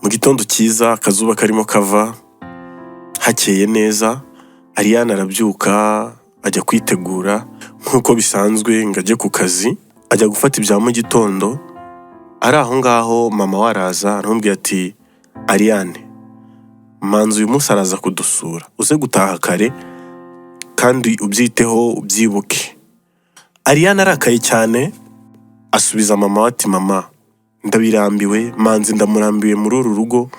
Mu gitondo cyiza akazuba karimo kava, hakeye neza, Ariane arabyuka ajya kwitegura nk'uko bisanzwe ngo ajye ku kazi, ajya gufata ibya mu gitondo. Ari aho ngaho mama we araza aramubwira ati Ariane, manzi uyu munsi araza kudusura, uze gutaha kare kandi ubyiteho ubyibuke. Ariane arakaye cyane asubiza mama we ati mama, ndabirambiwe, manzi ndamurambiwe muri uru rugo,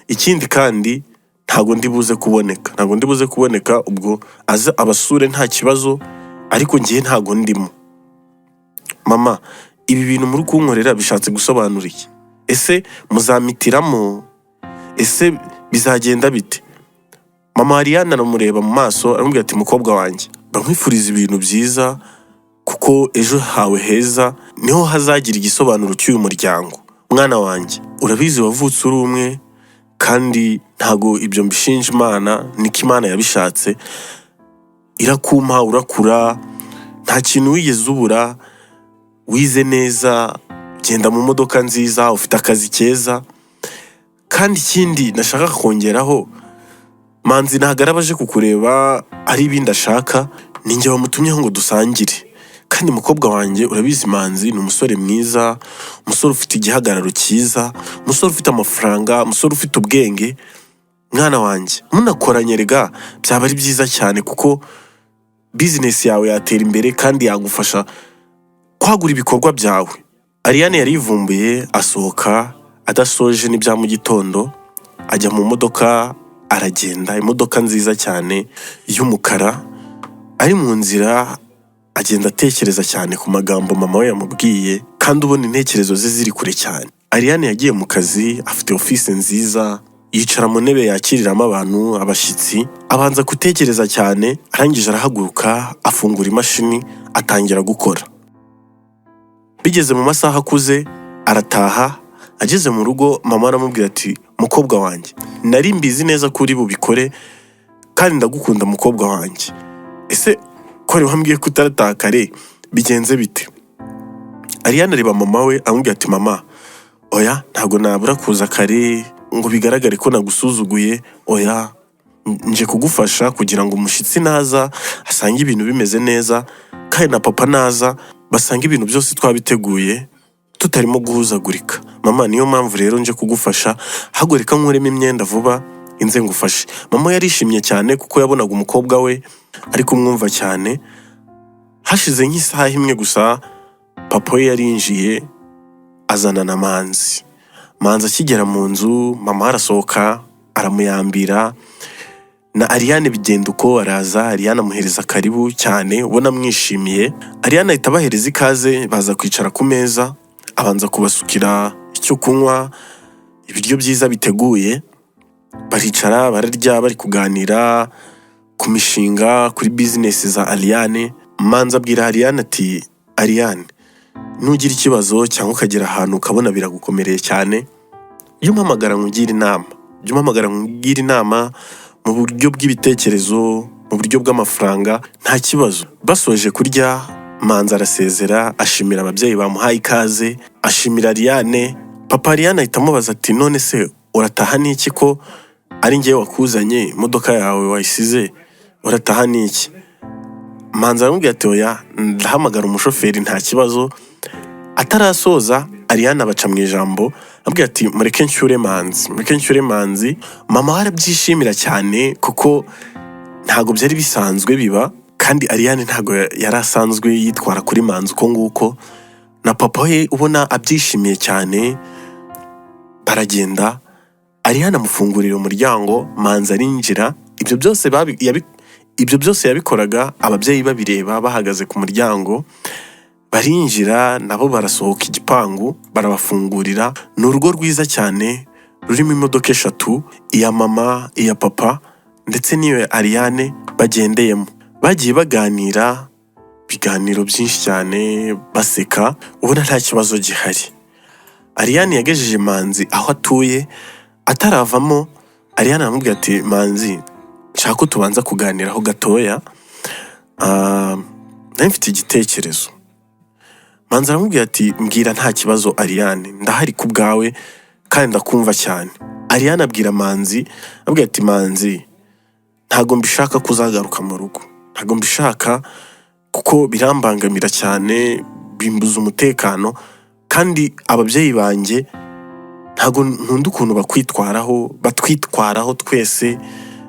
ikindi kandi ntago ndibuze kuboneka, ubwo aza abasure nta kibazo, ariko ngiye ntago ndimo. Mama, ibi bintu muri kunkorera bishatse gusobanura iki? Ese muzamitiramo? Ese bizagenda bite? Mama Ariane aramureba mu maso aramubwira ati mukobwa wanjye, bamwifuriza ibintu byiza kuko ejo hawe heza niho hazagira igisobanuro cy'uyu muryango. Mwana wanjye, urabizi wavutse uri umwe kandi ntago ibyo mbishinja Imana, niko Imana yabishatse. Irakumpa urakura, nta kintu wigeze ubura, wize neza, genda mu modoka nziza, ufite akazi keza. Kandi ikindi nashaka kongeraho, manzi ntago arabaje kukureba ari ibindi ashaka, ninjye wamutumyeho ngo dusangire. Kandi mukobwa wanjye, urabizi manzi ni umusore mwiza, umusore ufite igihagararo cyiza, umusore ufite amafaranga, umusore ufite ubwenge. Mwana wanjye, munakoranye rega byaba ari byiza cyane kuko business yawe yatera imbere kandi yagufasha kwagura ibikorwa byawe. Ariane yarivumbuye asohoka adasoje n'ibya mu gitondo, ajya mu modoka aragenda, imodoka nziza cyane y'umukara. Ari mu nzira agenda atekereza cyane ku magambo mama we yamubwiye, kandi ubona intekerezo ze ziri kure cyane. Ariane yagiye mu kazi, afite office nziza, yicara mu ntebe yakiriramo abantu, abashyitsi, abanza gutekereza cyane, arangije arahaguruka, afungura imashini, atangira gukora. Bigeze mu masaha akuze, arataha. Ageze mu rugo, mama aramubwira ati mukobwa wanjye, nari mbizi neza ko uri bubikore kandi ndagukunda mukobwa wanjye. Ese ko wambwiye ko utarataha kare, bigenze bite? Ariane areba mama we amubwira ati mama, oya ntago nabura kuza kare ngo bigaragare ko nagusuzuguye, oya nje kugufasha kugira ngo umushyitsi naza asange ibintu bimeze neza, kandi na papa naza basanga ibintu byose twabiteguye tutarimo guhuzagurika. Mama, niyo mpamvu rero nje kugufasha, hagoreka nkuremo imyenda vuba inze ngufashe. Mama yarishimye cyane kuko yabonaga umukobwa we ari kumwumva cyane. Hashize nk'isaha imwe gusa, papa we yarinjiye azana na manzi. Manzi akigera mu nzu, mama arasohoka aramuyambira, na Ariane bigenda uko, araza. Ariane amuhereza karibu cyane, ubona amwishimiye. Ariane ahita abahereza ikaze, baza kwicara ku meza, abanza kubasukira icyo kunywa, ibiryo byiza biteguye. Baricara bararya, bari kuganira ku mishinga, kuri business za Ariane. Manzi abwira Ariane ati Ariane, nugira ikibazo cyangwa ukagera ahantu ukabona biragukomereye cyane, jya umpamagara nkugire inama mu buryo bw'ibitekerezo, mu buryo bw'amafaranga, nta kibazo. Basoje kurya, Manzi arasezera, ashimira ababyeyi bamuhaye ikaze, ashimira Ariane. Papa Ariane ahita amubaza ati none se urataha n'iki ko ari njye wakuzanye, imodoka yawe wayisize, urataha n'iki? Manzi aramubwira ati oya ndahamagara umushoferi nta kibazo. Atarasoza, Ariane abaca mu ijambo abwira ati mureke nshyure Manzi. Mama we arabyishimira cyane kuko ntago byari bisanzwe biba, kandi Ariane ntago yari asanzwe yitwara kuri Manzi uko nguko. Na papa we ubona abyishimiye cyane. Baragenda, Ariane amufungurira umuryango, Manzi arinjira. Ibyo byose yabikoraga ababyeyi babireba bahagaze ku muryango. Barinjira nabo barasohoka igipangu, barabafungurira. Ni urugo rwiza cyane rurimo imodoka 3, iya mama, iya papa ndetse n'iyo Ariane bagendeyemo. Bagiye baganira ibiganiro byinshi cyane, baseka, ubona nta kibazo gihari. Ariane yagejeje Manzi aho atuye. Ataravamo, Ariane aramubwira ati Manzi, nshaka ko tubanza kuganiraho gatoya, nari mfite igitekerezo. Manzi aramubwira ati mbwira nta kibazo Ariane, ndahari ku bwawe kandi ndakumva cyane. Ariane abwira Manzi, abwira ati Manzi, ntago mbishaka kuzagaruka mu rugo, ntago mbishaka kuko birambangamira cyane, bimbuza umutekano, kandi ababyeyi banjye ntago nkunda ukuntu batwitwaraho twese,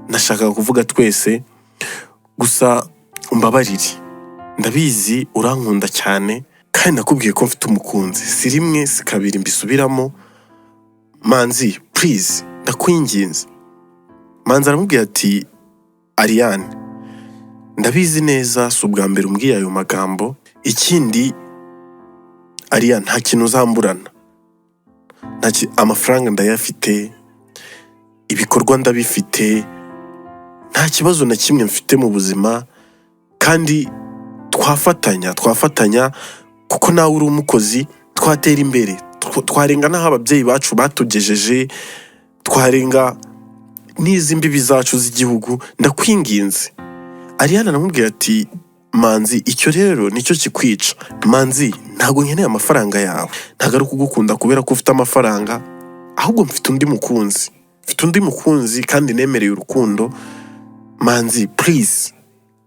nashakaga kuvuga twese, gusa umbabarire, ndabizi urankunda cyane kandi nakubwiye ko mfite umukunzi, si rimwe si kabiri mbisubiramo. Manzi please ndakwinginze. Manzi aramubwira ati Ariane, ndabizi neza si ubwa mbere umbwiye ayo magambo, ikindi Ariane nta kintu uzamburana, amafaranga ndayafite, ibikorwa ndabifite, nta kibazo na kimwe mfite mu buzima, kandi twafatanya kuko nawe uri umukozi, twatera imbere, twarenga n'aho ababyeyi bacu batugejeje, twarenga n'izi mbibi zacu z'igihugu, ndakwinginze. Ariane aramubwira ati Manzi, icyo rero nicyo kikwica. Manzi, ntago nkeneye amafaranga yawe, ntago ari ukugukunda kubera ko ufite amafaranga, ahubwo mfite undi mukunzi kandi nemereye urukundo. Manzi please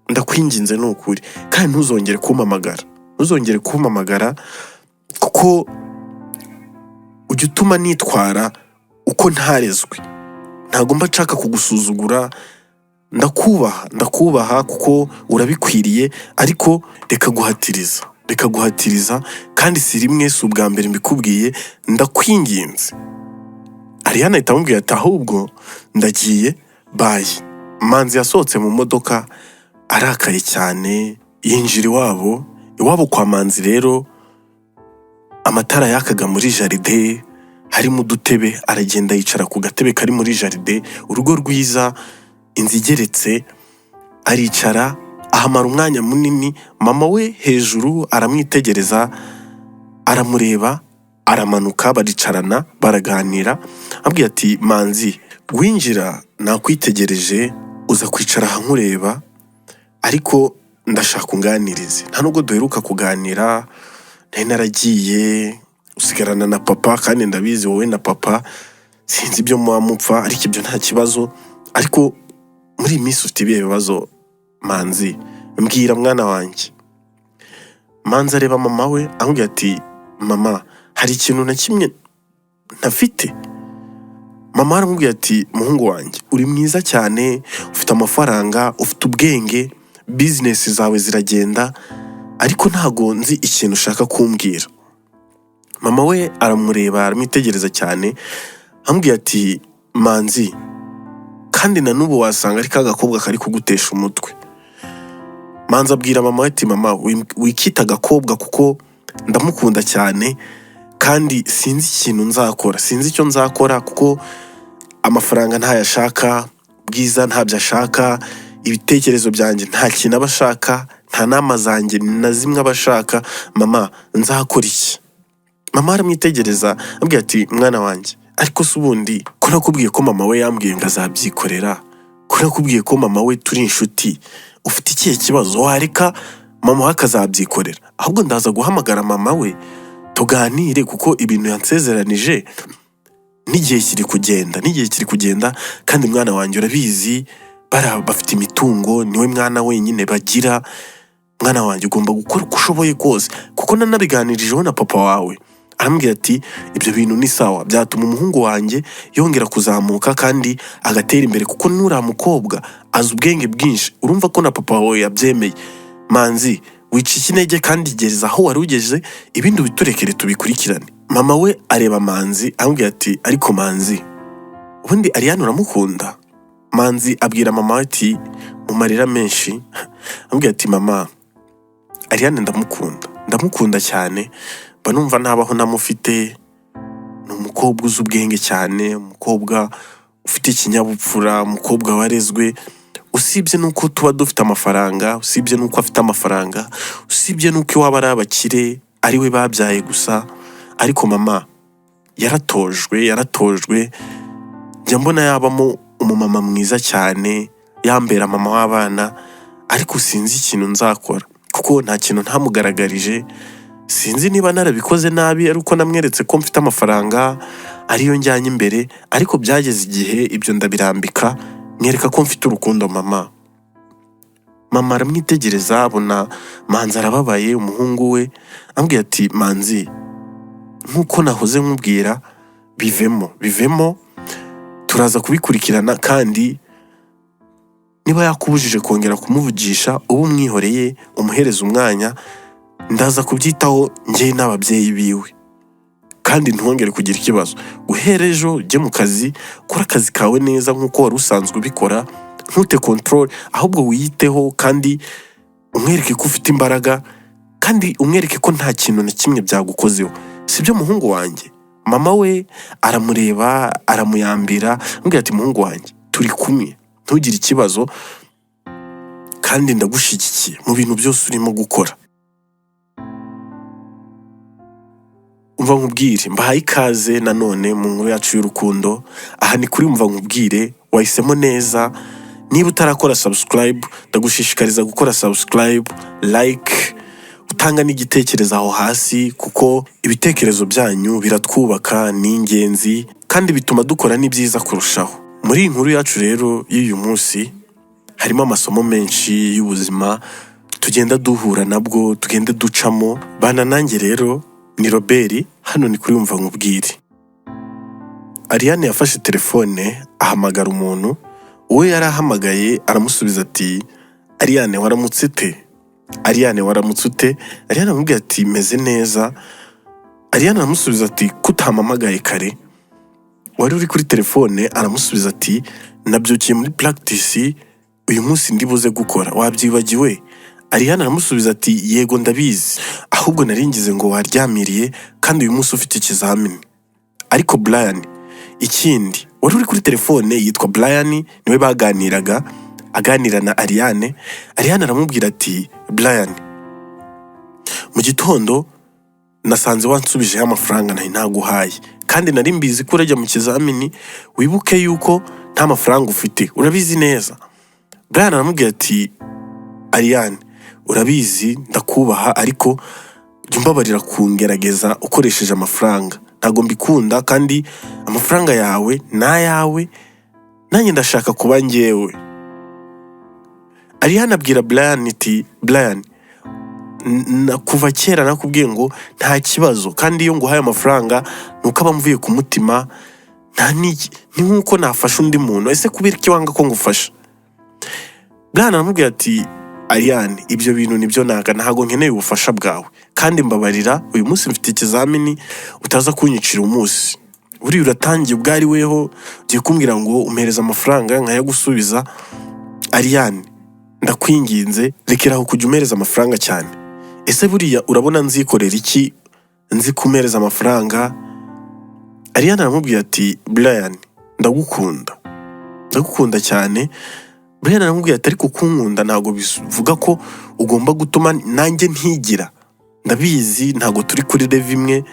ndakwinginze n'ukuri, kandi ntuzongere kumpamagara kuko ujya utuma nitwara uko ntarezwe. Ntago mba nshaka kugusuzugura, ndakubaha kuko urabikwiriye, ariko reka guhatiriza, kandi si rimwe si ubwa mbere mbikubwiye, ndakwinginze. Ariane ahita amubwira ati ahubwo ndagiye, bye. Manzi yasohotse mu modoka arakaye cyane, yinjira iwabo kwa Manzi. Rero amatara yakaga muri jaride, harimo udutebe, aragenda yicara ku gatebe kari muri jaride, urugo rwiza, inzu igeretse, aricara ahamara umwanya munini. Mama we hejuru aramwitegereza, aramureba, aramanuka, baricarana baraganira. Abwira ati Manzi, winjira nakwitegereje, uza kwicara aha nkureba, ariko ndashaka unganirize. Nta nubwo duheruka kuganira, nari naragiye usigarana na papa, kandi ndabizi wowe na papa sinzi ibyo muba mupfa, ariko ibyo nta kibazo. Ariko muri iyi minsi ufite ibihe bibazo Manzi, mbwira mwana wanjye. Manzi areba mama we amubwira ati mama, hari ikintu na kimwe ntafite? Mama aramubwira ati muhungu wanjye, uri mwiza cyane, ufite amafaranga, ufite ubwenge, business zawe ziragenda, ariko ntago nzi ikintu ushaka kumbwira. Mama we aramureba, aramwitegereza cyane, amubwira ati Manzi, kandi na n'ubu wasanga ari ka gakobwa kari kugutesha umutwe. Manzi abwira mama we ati mama, wikita agakobwa kuko ndamukunda cyane, kandi sinzi icyo nzakora kuko amafaranga ntayashaka, bwiza ntabyo ashaka, ibitekerezo byanjye nta kintu aba ashaka, nta nama zanjye na zimwe aba ashaka. Mama, nzakora iki? Mama aramwitegereza ambwira ati mwana wanjye, ariko se ubundi ko nakubwiye ko mama we yambwiye ngo azabyikorera, ko nakubwiye ko mama we turi inshuti, ufite ikihe kibazo? Wareka mama we akazabyikorera, ahubwo ndaza guhamagara mama we tuganire, kuko ibintu yansezeranije n'igihe kiri kugenda, kandi mwana wanjye urabizi bafite imitungo, niwe mwana wenyine bagira. Mwana wanjye ugomba gukora uko ushoboye kose, kuko nanabiganirijeho na papa wawe, arambwira ati ibyo bintu ni sawa, byatuma umuhungu wanjye yongera kuzamuka kandi agatera imbere, kuko nuriya mukobwa azi ubwenge bwinshi. Urumva ko na papa wawe yabyemeye. Manzi, wicika intege kandi gereza aho wari ugeze, ibindi ubiturekere tubikurikirane. Mama we areba Manzi amubwira ati ariko Manzi, ubundi Ariane uramukunda? Manzi abwira mama we ati mu marira menshi, amubwira ati mama, Ariane ndamukunda cyane, banumva nabaho namufite. Ni umukobwa uzi ubwenge cyane, umukobwa ufite ikinyabupfura, umukobwa warezwe, usibye nuko tuba dufite amafaranga, usibye nuko afite amafaranga, usibye nuko iwaba ari abakire, ari we babyaye gusa. Ariko mama yaratojwe, njya mbona yabamo umumama mwiza cyane, yambera mama w'abana, ariko sinzi ikintu nzakora kuko nta kintu ntamugaragarije. Sinzi niba narabikoze nabi, ariko namweretse ko mfite amafaranga, ariyo njyanye imbere, ariko byageze igihe ibyo ndabirambika, mwereka ko mfite urukundo mama aramwitegereza abona Manzi arababaye, umuhungu we ambwiye ati Manzi, nk'uko nahoze nkubwira, bivemo turaza kubikurikirana, kandi niba yakubujije kongera kumuvugisha ubu mwihoreye umuhereza umwanya, ndaza kubyitaho njye n'ababyeyi biwe, kandi ntwongere kugira ikibazo. Guhera ejo jye mu kazi, kora akazi kawe neza nk'uko wari usanzwe ubikora, ntute control, ahubwo wiyiteho kandi umwereke ko ufite imbaraga, kandi umwereke ko nta kintu na kimwe byagukozeho. Sibyo muhungu wanjye? Mama we aramureba aramuyambira, ambwira ati muhungu wanjye turi kumwe, ntugire ikibazo, kandi ndagushyigikiye mu bintu byose urimo gukora. Umva nkubwire, mbahaye ikaze nanone mu nkuru yacu y'urukundo. Aha ni kuri Umva nkubwire, wahisemo neza. Niba utarakora subscribe, ndagushishikariza gukora subscribe, like, utanga n'igitekerezo aho hasi, kuko ibitekerezo byanyu biratwubaka, ni ingenzi, kandi bituma dukora n'ibyiza kurushaho. Muri iyi nkuru yacu rero y'uyu munsi harimo amasomo menshi y'ubuzima tugenda duhura nabwo, tugenda ducamo. Bana nanjye rero, ni Robert, hano ni kuri Umva nkubwire. Ariane yafashe telefone ahamagara umuntu, uwe yarahamagaye aramusubiza ati Ariane waramutse ute? Ariane aramubwira ati meze neza. Ariane aramusubiza ati kutampamagaye kare? Wari uri kuri telefone? Aramusubiza ati nabyukiye muri practice, uyu munsi ndibuze gukora, wabyibagiwe? Ariane aramusubiza ati yego ndabizi, ahubwo naringize ngo waryamiriye, kandi uyu munsi ufite ikizamini. Ariko Brian, ikindi, wari uri kuri telefone yitwa Brian, niwe baganiraga, aganira na Ariane. Ariane aramubwira ati Brian, mu gitondo nasanze wansubijeho amafaranga nari naguhaye, kandi nari mbizi ko urajya mu kizamini, wibuke yuko nta mafaranga ufite, urabizi neza. Brian aramubwira ati Ariane, urabizi ndakubaha, ariko jya umbabarira kungerageza ukoresheje amafaranga, ntago mbikunda, kandi amafaranga yawe n'ayawe, nanjye ndashaka kuba njyewe. Ariane abwira Brian ati Brian, kuva kera nakubwiye ngo nta kibazo, kandi iyo nguhaye amafaranga nuko aba mvuye ku mutima, ni nk'uko nafasha undi muntu, ese kubera iki wanga ko ngufasha? Brian aramubwira ati Ariane, ibyo bintu nibyo ntago nkeneye ubufasha bwawe, kandi mbabarira, uyu munsi mfite ikizamini, utaza kunyicira umunsi. Buriya uratangiye ubwari weho, ugiye kumbwira ngo umpereze amafaranga nkayagusubiza. Ariane, ndakwinginze rekeraho kujya umereza amafaranga cyane. Ese buriya urabona nzikorera iki nzi kumereza amafaranga? Ariane aramubwira ati Brian, ndagukunda cyane. Brian aramubwira ati ariko kunkunda ntago bivuga ko ugomba gutuma nanjye ntigira, ndabizi ntago turi kuri level imwe,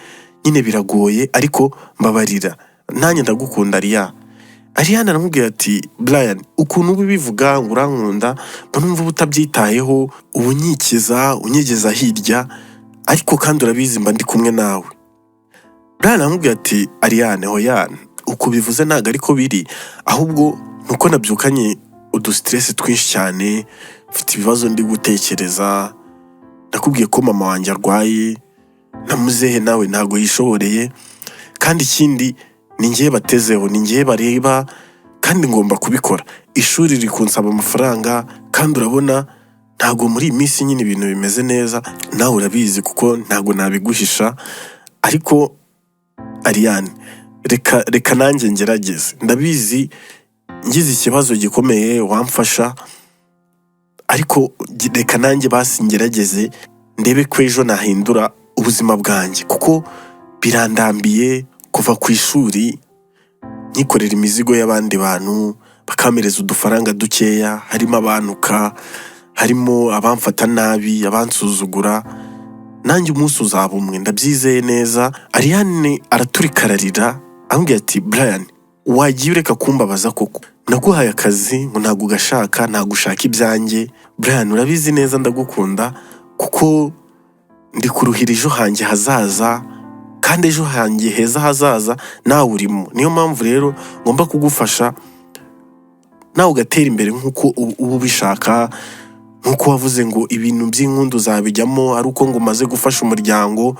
nyine biragoye, ariko mbabarira, nanjye ndagukunda Ariane aramubwira ati Brian, ukuntu ubivuga ngo urankunda, numva utabyitayeho, unyigeza hirya, ariko kandi urabizi mba ndi kumwe nawe. Brian aramubwira ati Ariane, hoya, uko bivuze ntago ariko biri, ahubwo nuko nabyukanye udustress twinshi cyane, mfite ibibazo ndi gutekereza, nakubwiye ko mama wanjye arwaye, na muzehe nawe ntago yishoboreye, kandi ikindi ni njye batezeho, ni njye bareba, kandi ngomba kubikora. Ishuri riri kunsaba amafaranga, kandi urabona ntago muri iyi minsi nyine ibintu bimeze neza, nawe urabizi kuko ntago nabiguhisha. Ariko Ariane, reka nanjye ngerageze, ndabizi ngize ikibazo gikomeye wamfasha, ariko reka nanjye basi ngerageze, ndebe ko ejo nahindura ubuzima bwanjye, kuko birandambiye kuva ku ishuri nyikorera imizigo y'abandi bantu, bakamereza udufaranga dukeya, harimo abantuka, harimo abamfata nabi, abansuzugura. Nanjye umunsi uzaba umwe, ndabyizeye neza. Ariane araturikararira, ambwira ati Brian, wagiye ureka kumbabaza koko, naguhaye akazi ngo ntago ugashaka, ntago ushaka ibyanjye. Brian, urabizi neza ndagukunda, kuko ndi kuruhira ejo hanjye hazaza, kandi ejo hanjye heza hazaza nawe urimo. Niyo mpamvu rero ngomba kugufasha nawe ugatera imbere nk'uko uba ubishaka, nk'uko wavuze ngo ibintu by'inkundu zabijyamo ari uko ngo umaze gufasha umuryango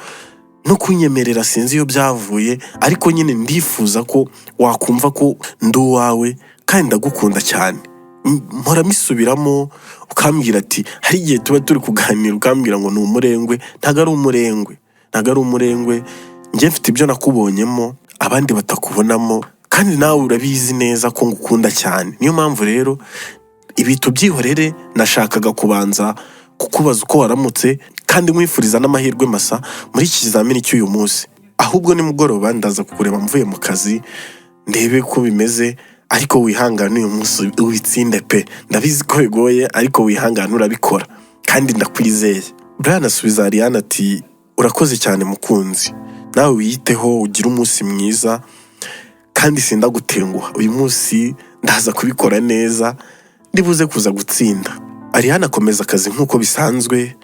no kunyemerera, sinzi iyo byavuye, ariko nyine ndifuza ko wakumva ko ndi uwawe kandi ndagukunda cyane. Mpora misubiramo ukambwira ati hari igihe tuba turi kuganira ukambwira ngo ni umurengwe. Ntago ari umurengwe, njye mfite ibyo nakubonyemo abandi batakubonamo, kandi nawe urabizi neza ko ngukunda cyane. Niyo mpamvu rero ibi tubyihorere, nashakaga kubanza kukubaza uko waramutse kandi nkwifuriza n'amahirwe masa muri iki kizamini cy'uyu munsi. Ahubwo nimugoroba ndaza kukureba mvuye mu kazi ndebe ko bimeze, ariko wihangane uyu munsi witsinde pe. Ndabizi ko bigoye ariko wihangane urabikora kandi ndakwizeye. Brian asubiza Ariane ati urakoze cyane mukunzi, nawe wiyiteho ugire umunsi mwiza kandi sindagutenguha. Uyu munsi ndaza kubikora neza, ndibuze kuza gutsinda. Ariane akomeza akazi nk'uko bisanzwe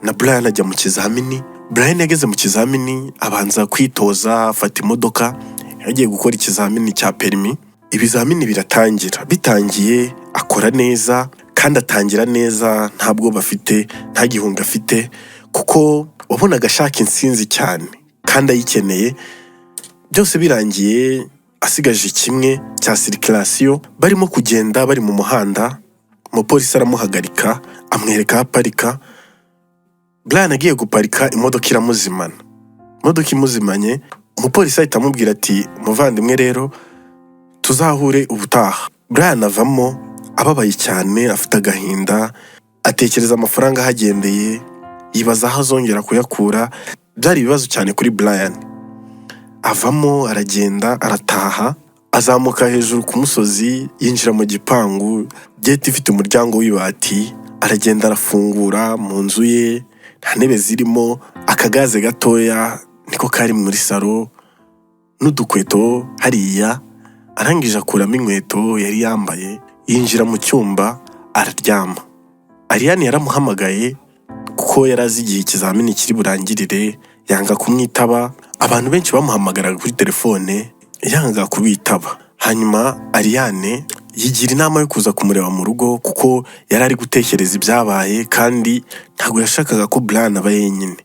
na Brian ajya mu kizamini. Brian yageze mu kizamini abanza kwitoza, afata imodoka, yagiye gukora ikizamini cya perimi. Ibizamini biratangira, bitangiye akora neza kandi atangira neza, nta bwoba afite, nta gihunga afite, kuko wabonaga ashaka intsinzi cyane kandi ayikeneye. Byose birangiye asigaje kimwe cya circulation, barimo kugenda bari mu muhanda, umupolisi aramuhagarika amwereka aho aparika. Brian agiye guparika, imodoka iramuzimana. Imodoka imuzimanye, umupolisi ahita amubwira ati muvandimwe rero tuzahure ubutaha. Brian avamo ababaye cyane, afite agahinda, atekereza amafaranga ahagendeye, yibaza aho azongera kuyakura. Byari ibibazo cyane kuri Brian. Avamo aragenda arataha, azamuka hejuru ku musozi, yinjira mu gipangu, gate ifite umuryango w'ibati. Aragenda arafungura mu nzu ye, nta ntebe zirimo, akagaze gatoya niko kari muri salo n'udukweto hariya. Arangije akuramo inkweto yari yambaye, yinjira mu cyumba araryama. Ariane yaramuhamagaye kuko yari azi igihe ikizamini kiri burangirire, yanga kumwitaba. Abantu benshi bamuhamagaraga kuri telefone, yanga kubitaba. Hanyuma Ariane yigira inama yo kuza kumureba mu rugo kuko yari ari gutekereza ibyabaye kandi ntabwo yashakaga ko Brian aba yenyine.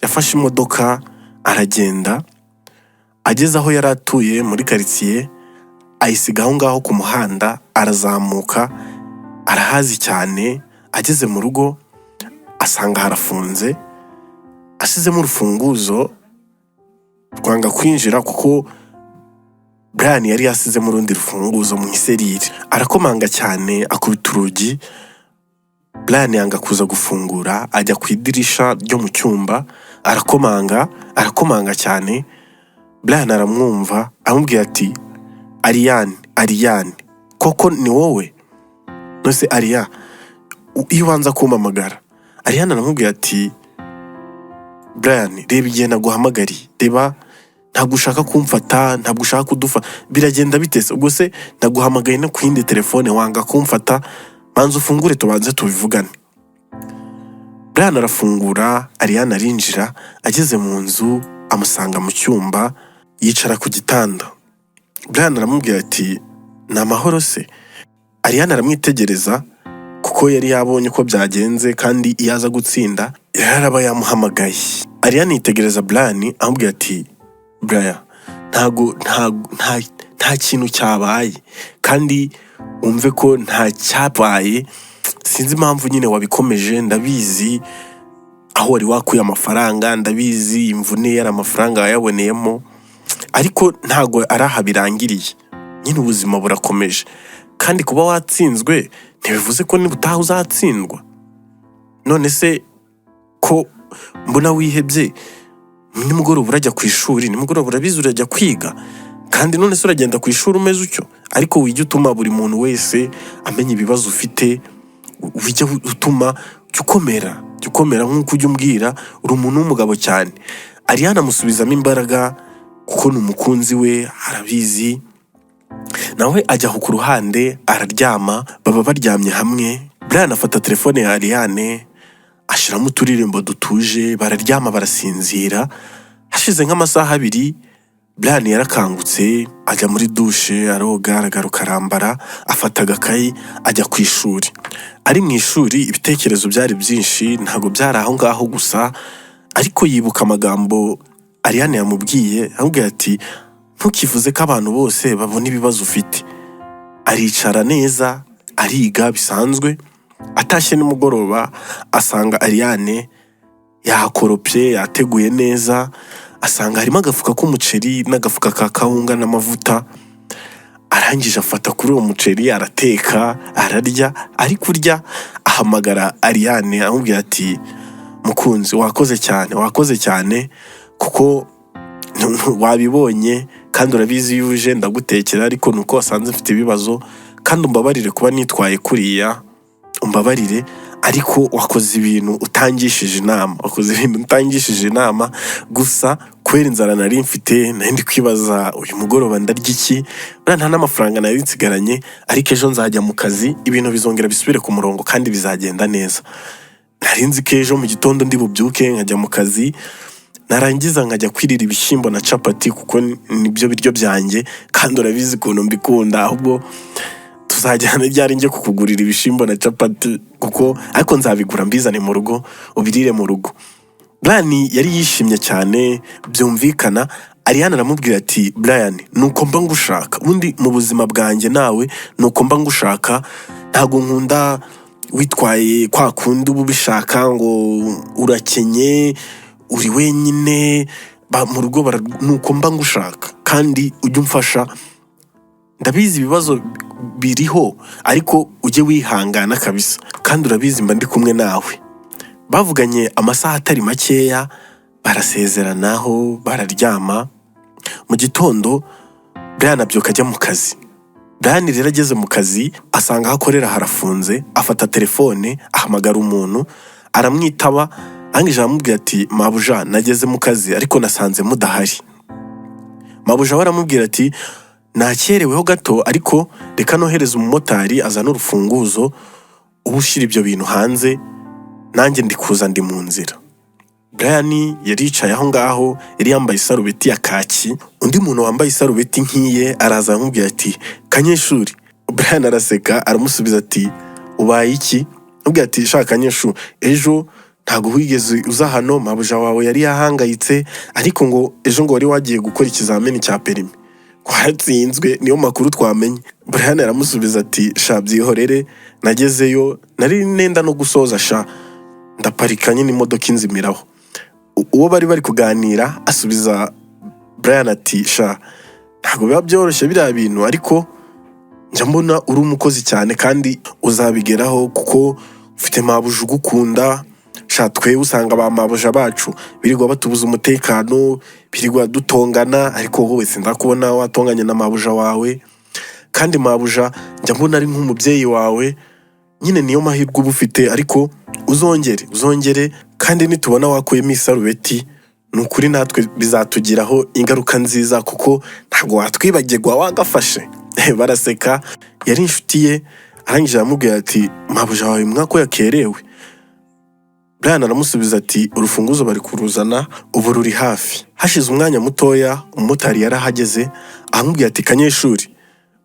Yafashe imodoka aragenda, ageze aho yari atuye muri quartier, ayisiga aho ngaho ku muhanda, arazamuka, arahazi cyane. Ageze mu rugo asanga harafunze, asizemo urufunguzo rwanga kwinjira kuko Brian yari yasizemo urundi rufunguzo mu iserire. Arakomanga cyane, akubita urugi. Brian yanga kuza gufungura, ajya ku idirisha ryo mu cyumba, arakomanga cyane. Brian aramwumva, amubwira ati Ariane, koko ni wowe? Nose Ariya, iyo ubanza kumpamagara. Ariane aramubwira ati Brian, reba igihe naguhamagariye, reba ntabwo ushaka kumfata, ntabwo ushaka kudufa, biragenda bitese. Ubwo se naguhamagaye no ku yindi telefone wanga kumfata, manza ufungure tubanze tubivugane. Brian arafungura, Ariane arinjira. Ageze mu nzu amusanga mu cyumba, yicara ku gitanda. Brian aramubwira ati ni amahoro se? Ariane aramwitegereza kuko yari yabonye uko byagenze kandi iyo aza gutsinda yaraba yamuhamagaye. Ariane yitegereza Brian amubwira ati Brian, nta kintu cyabaye kandi wumve ko nta cyabaye. Sinzi impamvu nyine wabikomeje, ndabizi aho wari wakuye amafaranga, ndabizi imvune yari amafaranga yayaboneyemo, ariko ntago araha birangiriye. Nyine ubuzima burakomeje kandi kuba watsinzwe ntibivuze ko nibutaha uzatsindwa. None se ko mbona wihebye, nimugoroba urajya ku ishuri, nimugoroba urabizi urajya kwiga, kandi none se uragenda ku ishuri umeze utyo. Ariko wijya utuma buri muntu wese amenya ibibazo ufite, wijya utuma ukomera nk'uko ujya umbwira uri umuntu w'umugabo cyane. Ariane amusubizamo imbaraga kuko ni umukunzi we, arabizi. Nawe ajya ku ruhande araryama, baba baryamye hamwe. Brian afata telefone ya Ariane, ashiramo uturirimbo dutuje, bararyama barasinzira. Hashize nk'amasaha 2 Brian yarakangutse ajya muri dushe aroga aragaruka arambara afata agakayi ajya ku ishuri. Ari mu ishuri ibitekerezo byari byinshi, ntago byari aho ngaho gusa, ariko yibuka amagambo Ariane yamubwiye amubwiye ati ntukivuze ko abantu bose babona ibibazo ufite. Aricara neza ariga bisanzwe. Atashye nimugoroba asanga Ariane yahakoropye yateguye neza, asanga harimo agafuka k'umuceri n'agafuka ka kawunga n'amavuta. Arangije afata kuri uwo muceri arateka ararya. Ari kurya ahamagara Ariane amubwira ati mukunzi wakoze cyane kuko wabibonye kandi urabizi yuje ndagutekera, ariko nuko wasanze mfite ibibazo kandi umbabarire kuba nitwaye kuriya, umbabarire, ariko wakoze ibintu utangishije inama gusa kubera inzara nari mfite ndi kwibaza uyu mugoroba ndarya iki, nta n'amafaranga nari nsigaranye, ariko ejo nzajya mu kazi ibintu bizongera bisubire ku murongo kandi bizagenda neza. Nari nzi ko ejo mu gitondo ndi bubyuke nkajya mu kazi, narangiza nkajya kwirira ibishyimbo na capati kuko nibyo biryo byanjye kandi urabizi ukuntu mbikunda, ahubwo tuzajyana ryari njye kukugurira ibishyimbo na capati kuko ariko nzabigura mbizane mu rugo ubirire mu rugo. Brian yari yishimye cyane byumvikana. Ariane aramubwira ati Brian nuko mba ngushaka, ubundi mu buzima bwanjye nawe nuko mba ngushaka, ntago nkunda witwaye kwa kundi ubu bishaka ngo urakenye uri wenyine mu rugo, nuko mba ngushaka kandi ujye umfasha. Ndabizi ibibazo biriho ariko ujye wihangana kabisa kandi urabizi mba ndi kumwe nawe. Bavuganye amasaha atari makeya barasezeranaho bararyama. Mu gitondo Brian abyuka ajya mu kazi. Brian rero ageze mu kazi asanga aho akorera harafunze, afata telefone ahamagara umuntu aramwitaba. Arangije aramubwira ati mabuja nageze mu kazi ariko nasanze mudahari. Mabuja aramubwira ati nakereweho gato ariko reka nohereza umumotari azana urufunguzo ubushyira ibyo bintu hanze, nanjye ndi kuza ndi mu nzira. Brian yaricaye aho ngaho yari yambaye isarubeti ya kaki. Undi muntu wambaye isarubeti nk'iye araza aramubwira ati kanyeshuri. Brian araseka aramusubiza ati ubaye iki? Amubwira ati shaka kanyeshuri, ejo ntago wigeze uza hano, mabuja wawe yari yahangayitse ariko ngo ejo ngo wari wagiye gukora ikizamini cya perimi waratsinzwe, niyo makuru twamenye. Brian aramusubiza ati sha byihorere, nagezeyo nari nenda no gusoza sha ndaparika nyine imodoka inzimiraho. Uwo bari kuganira asubiza Brian ati sha ntago biba byoroshye biriya bintu, ariko njya mbona uri umukozi cyane kandi uzabigeraho kuko ufite mabuja ugukunda. Sha twe usanga ba mabuja bacu birirwa batubuza umutekano, birirwa dutongana, ariko wowe sindakubona watonganye na mabuja wawe kandi mabuja njya mbona ari nk'umubyeyi wawe. Nyine niyo mahirwe uba ufite, ariko uzongere kandi nitubona wakuyemo isarubeti nukuri natwe bizatugiraho ingaruka nziza kuko ntago watwibagirwa wagafashe. Baraseka. Yari inshuti ye. Arangije aramubwira ati mabuja wawe mwako yakerewe. Brian aramusubiza ati urufunguzo bari kuruzana ubu ruri hafi. Hashize umwanya mutoya umumotari yarahageze aramubwira ati kanyeshuri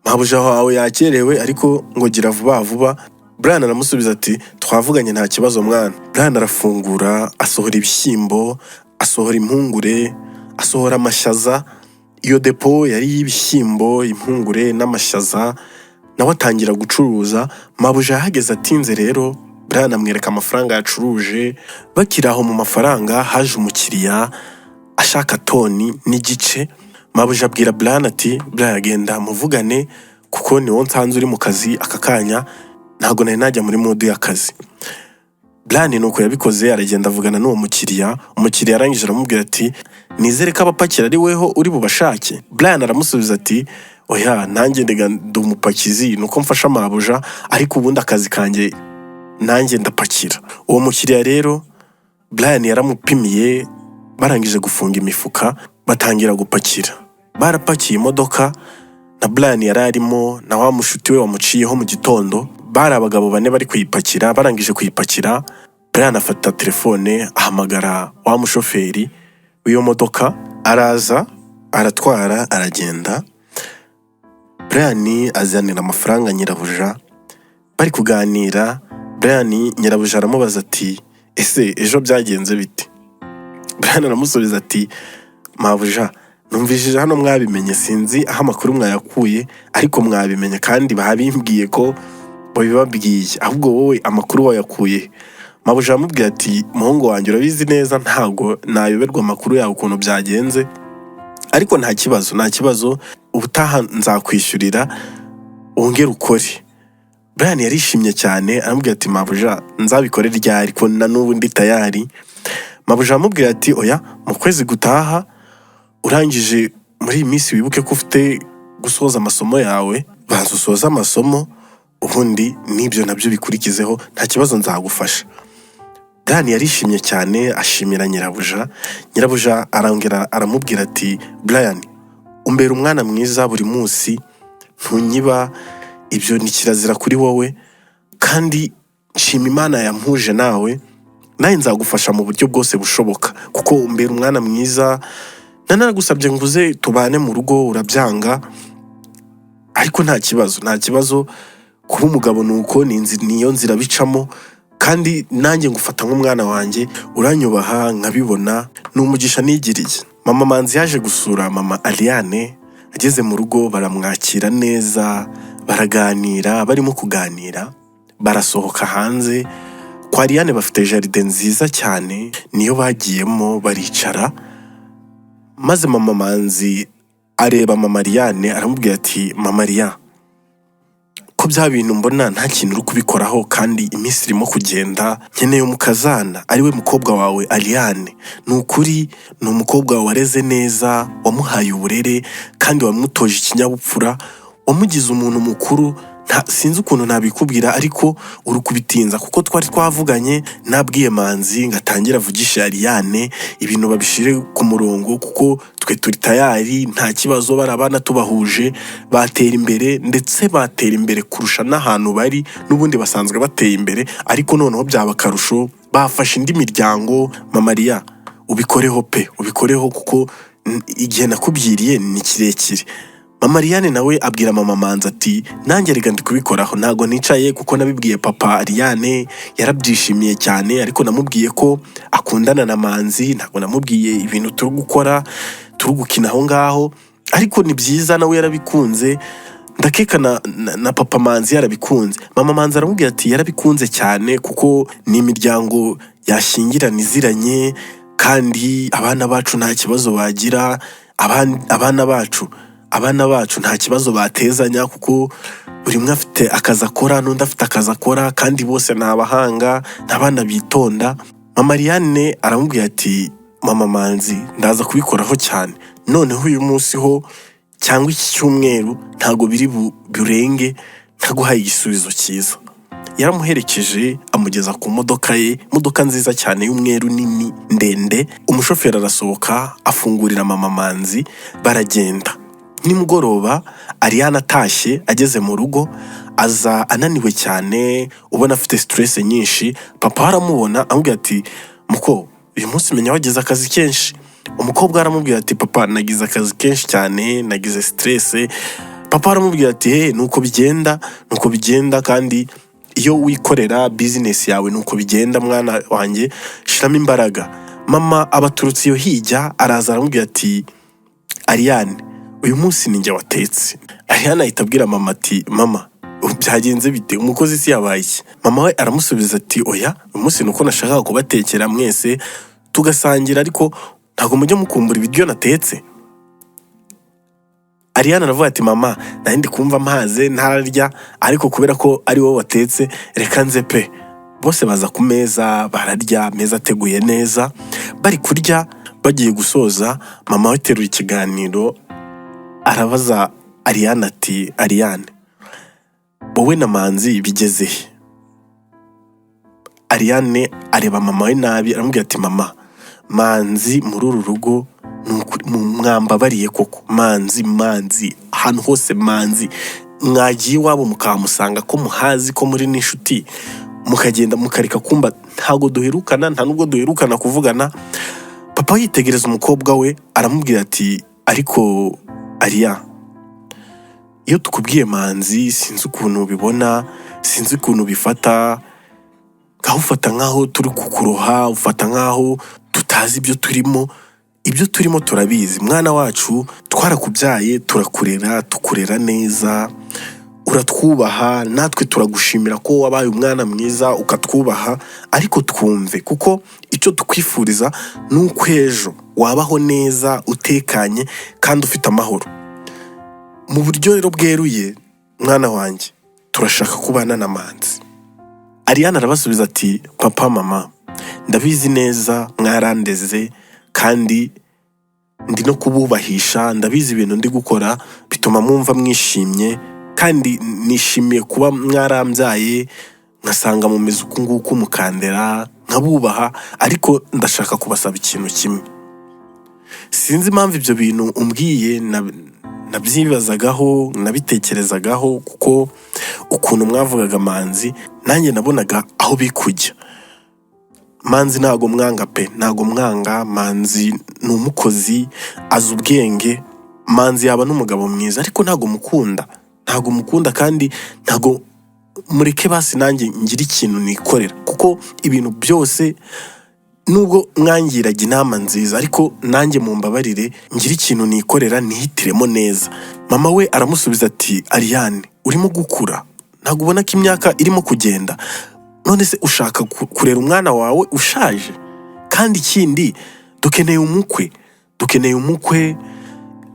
mabuja wawe yakerewe ariko ngo gira vuba. Brian aramusubiza ati twavuganye nta kibazo mwana. Brian arafungura asohora ibishyimbo, asohora impungure, asohora amashaza. Iyo depo yari y'ibishyimbo, impungure n'amashaza, nawe atangira gucuruza. Mabuja yahageze atinze rero Brian amwereka amafaranga yacuruje. Bakiraho mu mafaranga haje umukiriya ashaka toni n'igice. Mabuja abwira Brian ati Brian agenda muvugane kuko ni wowe nsanze uri mu kazi aka kanya, ntago nari najya muri mode y'akazi. Brian nuko yabikoze aragenda avugana n'uwo mukiriya. Umukiriya arangije aramubwira ati nizere ko abapakira ari weho uri bubashake. Brian aramusubiza ati oya nanjye ndi umupakizi nuko mfasha mabuja, ariko ubundi akazi kanjye nanjye ndapakira. Uwo mukiriya rero Brian yaramupimiye, barangije gufunga imifuka batangira gupakira. Barapakiye imodoka na Brian yararimo na wa mushuti we wamuciyeho mu gitondo. Bari abagabo 4 bari kuyipakira. Barangije kuyipakira Brian afata telefone ahamagara wa mushoferi Iyo modoka araza aratwara aragenda. Brian azanira amafaranga nyirabuja, bari kuganira. Brian nyirabuja aramubaza ati ese ejo byagenze bite? Brian aramusubiza ati mabuja, numvishije hano mwabimenye, sinzi aho amakuru mwayakuye, ariko mwabimenye kandi babimbwiye ko babibabwiye, ahubwo wowe amakuru wayakuye. Mabuja amubwira ati muhungu wanjye urabizi neza ntago nayoberwa amakuru yawe ukuntu byagenze, ariko nta kibazo ubutaha nzakwishyurira wongere ukore. Brian yarishimye cyane aramubwira ati mabuja nzabikore ryari, ariko na n'ubu ndi tayari. Mabuja amubwira ati oya, mu kwezi gutaha urangije muri iyi minsi wibuke ko ufite gusoza amasomo yawe, banza usoza amasomo ubundi n'ibyo nabyo bikurikizeho, nta kibazo nzagufasha. Brian yarishimye cyane ashimira nyirabuja. Nyirabuja arongera aramubwira ati Brian, umbera umwana mwiza buri munsi, ntunyiba, ibyo ni kirazira kuri wowe, kandi nshima Imana yampuje nawe, nawe nzagufasha mu buryo bwose bushoboka, kuko umbera umwana mwiza. Nanagusabye nguze tubane mu rugo urabyanga, ariko nta kibazo kuba umugabo nuko niyo nzira bicamo, kandi nanjye ngufata nk'umwana wanjye, uranyubaha nkabibona, n'umugisha nigiriye. Mama Manzi yaje gusura mama Ariane, ageze mu rugo baramwakira neza, baraganira. Barimo kuganira barasohoka hanze kwa Ariane, bafite jaride nziza cyane, niyo bagiyemo baricara. Maze mama Manzi areba mama Ariane aramubwira ati mama Ariane, ko bya bintu mbona nta kintu uri kubikoraho, kandi iminsi irimo kugenda, nkeneye umukazana ariwe mukobwa wawe Ariane. Ni ukuri ni umukobwa wawe wareze neza, wamuhaye uburere kandi wamutoje ikinyabupfura, wamugize umuntu mukuru. Sinzi ukuntu nabikubwira, ariko uri kubitinza, kuko twari twavuganye, nabwiye Manzi ngatangira avugisha Ariane ibintu babishire ku murongo, kuko twe turi tayari, nta kibazo. Barabana tubahuje batera imbere, ndetse batera imbere kurusha n'ahantu bari, n'ubundi basanzwe bateye imbere, ariko noneho byaba akarusho, bafashe indi miryango. Mama Ariane ubikoreho kuko igihe nakubwiriye ni kirekire. Mama Ariane nawe abwira mama Manzi ati nanjye reka ndi kubikoraho, ntago nicaye, kuko nabibwiye papa Ariane yarabyishimiye cyane, ariko namubwiye ko akundana na Manzi, ntago namubwiye ibintu turi gukora, turi gukina aho ngaho, ariko ni byiza nawe yarabikunze, ndakeka na papa Manzi yarabikunze. Mama Manzi aramubwira ati yarabikunze cyane, kuko ni imiryango yashingirana iziranye, kandi abana bacu nta kibazo bagira, abana bacu nta kibazo batezanya, kuko buri umwe afite akazi akora n'undi afite akazi akora, kandi bose ni abahanga, n'abana bitonda. Mama Ariane aramubwira ati mama Manzi ndaza kubikoraho cyane, noneho uyu munsi ho cyangwa iki cyumweru ntago biri burenge ntaguhaye igisubizo cyiza. Yaramuherekeje amugeza ku modoka ye, modoka nziza cyane y'umweru nini ndende. Umushoferi arasohoka afungurira mama Manzi, baragenda. Nimugoroba Ariane atashye, ageze mu rugo aza ananiwe cyane, ubona afite stress nyinshi. Papa aramubona amubwira ati muko uyu munsi menya wagize akazi kenshi. Umukobwa aramubwira ati papa nagize akazi kenshi cyane, nagize stress. Papa aramubwira ati nuko bigenda, kandi iyo wikorera business yawe nuko bigenda mwana wanjye, shiramo imbaraga. Mama abaturutse iyo hijya araza aramubwira ati Ariane uyu munsi ninjye watetse. Ariane ahita abwira mama ati mama byagenze bite, umukozi si yabaye iki? Mama we aramusubiza ati oya, uyu munsi nuko nashakaga kubatekera mwese tugasangira, ariko ntago mujya mukumbura ibiryo natetse. Ariane aravuga ati mama nari ndi kumva amazi ntararya, ariko kubera ko ari wowe watetse reka nze pe. Bose baza ku meza bararya, meza ateguye neza. Bari kurya bagiye gusoza, mama we teruye ikiganiro arabaza Ariane ati Ariane wowe na Manzi bigeze he? Ariane areba mama we nabi aramubwira ati mama Manzi muri uru rugo mwambabariye koko, Manzi ahantu hose Manzi mwagiye iwabo mukamusanga ko muhazi ko muri n'inshuti, mukagenda mukareka kumba ntago duherukana, nta nubwo duherukana kuvugana. papa yitegereza umukobwa we aramubwira ati ariko Ariya, iyo tukubwiye Manzi sinzi ukuntu ubibona, sinzi ukuntu bifata, ngaho ufata nkaho turi kukuroha, ufata nkaho tutazi ibyo turimo turabizi. Mwana wacu twarakubyaye, turakurera, tukurera neza, uratwubaha, natwe turagushimira ko wabaye umwana mwiza ukatwubaha, ariko twumve kuko icyo tukwifuriza nuko ejo wabaho neza, utekanye kandi ufite amahoro. Mu buryo rero bweruye, mwana wanjye, turashaka kubana na Manzi. Ariana arabasubiza ati papa mama, ndabizi neza mwarandeze kandi ndi no kububahisha, ndabizi ibintu ndi gukora bituma mwumva mwishimye, kandi nishimiye kuba mwarambyaye nkasanga mumeze uku nguku mukandera nkabubaha, ariko ndashaka kubasaba ikintu kimwe. Sinzi impamvu ibyo bintu umbwiye nabyibazagaho, nabitekerezagaho, kuko ukuntu mwavugaga Manzi nanjye nabonaga aho bikujya. Manzi ntago mwanga pe, ntago mwanga. Manzi ni umukozi, azi ubwenge. Manzi yaba n'umugabo mwiza, ariko ntago mukunda kandi ntago mureke basi nanjye ngira ikintu nikorera, kuko ibintu byose nubwo mwangiraga inama nziza, ariko nanjye mumbabarire ngira ikintu nikorera, nihitiremo neza. Mama we aramusubiza ati Ariane, urimo gukura, ntago ubona ko imyaka irimo kugenda? None se ushaka kurera umwana wawe ushaje? Kandi ikindi dukeneye umukwe,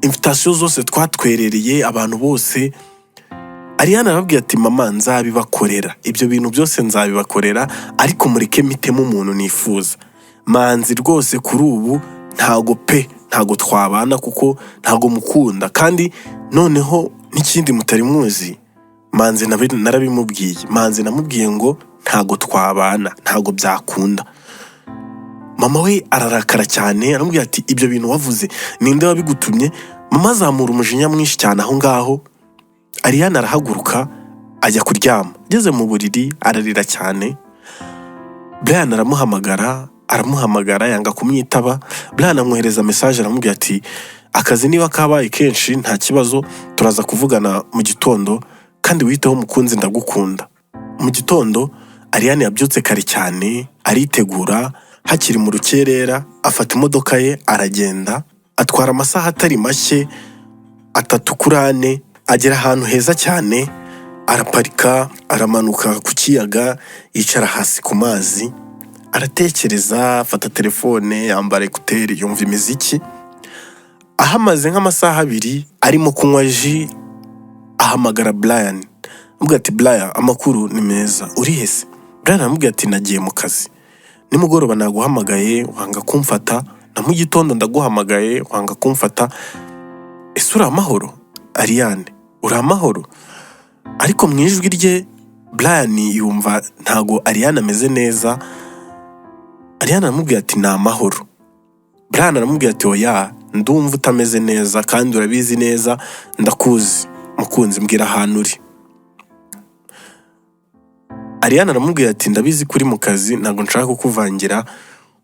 invitation zose twatwerereye abantu bose. Ariana arababwira ati mama, nzabibakorera, ibyo bintu byose nzabibakorera, ariko mureke mitemo umuntu nifuza. Manzi rwose kuri ubu ntago twabana kuko ntago mukunda, kandi noneho n'ikindi mutari muzi, Manzi narabimubwiye. Manzi namubwiye ngo ntago twabana, ntago byakunda. Mama we ararakara cyane, aramubwira ati ibyo bintu wavuze ninde wabigutumye? Mama azamura umujinya mwinshi cyane aho ngaho. Ariana arahaguruka ajya kuryama. Ageze mu buriri ararira cyane. Brian aramuhamagara yanga kumwitaba. Brian amwohereza message aramubwira ati akazi niba kabaye kenshi nta kibazo, turaza kuvugana mu gitondo, kandi witeho mukunzi, ndagukunda. Mu gitondo Ariana yabyutse kare cyane, aritegura, hakiri mu rukerera, afata imodoka ye aragenda, atwara amasaha atari make, 3 kuri 4, agera ahantu heza cyane, araparika, aramanuka ku kiyaga, yicara hasi ku mazi, aratekereza, afata telefone, yambara ekuteri, yumva imiziki. Ahamaze nk'amasaha 2 arimo kunywa ji, ahamagara Brian. Amubwira ati Brian, amakuru ni meza, uri hese? Brian amubwira ati nagiye mu kazi, nimugoroba naguhamagaye wanga kumfata, na mu gitondo ndaguhamagaye wanga kumfata. Ese uri amahoro? Ariane, uri amahoro? Ariko mu ijwi rye Brian yumva ntago Ariane ameze neza. Ariane aramubwira ati ni amahoro. Brian aramubwira ati oya, ndumva utameze neza kandi urabizi neza, ndakuzi mukunzi, mbwira ahantu uri. Ariane aramubwira ati ndabizi kuri mu kazi, ntago nshaka kukuvangira,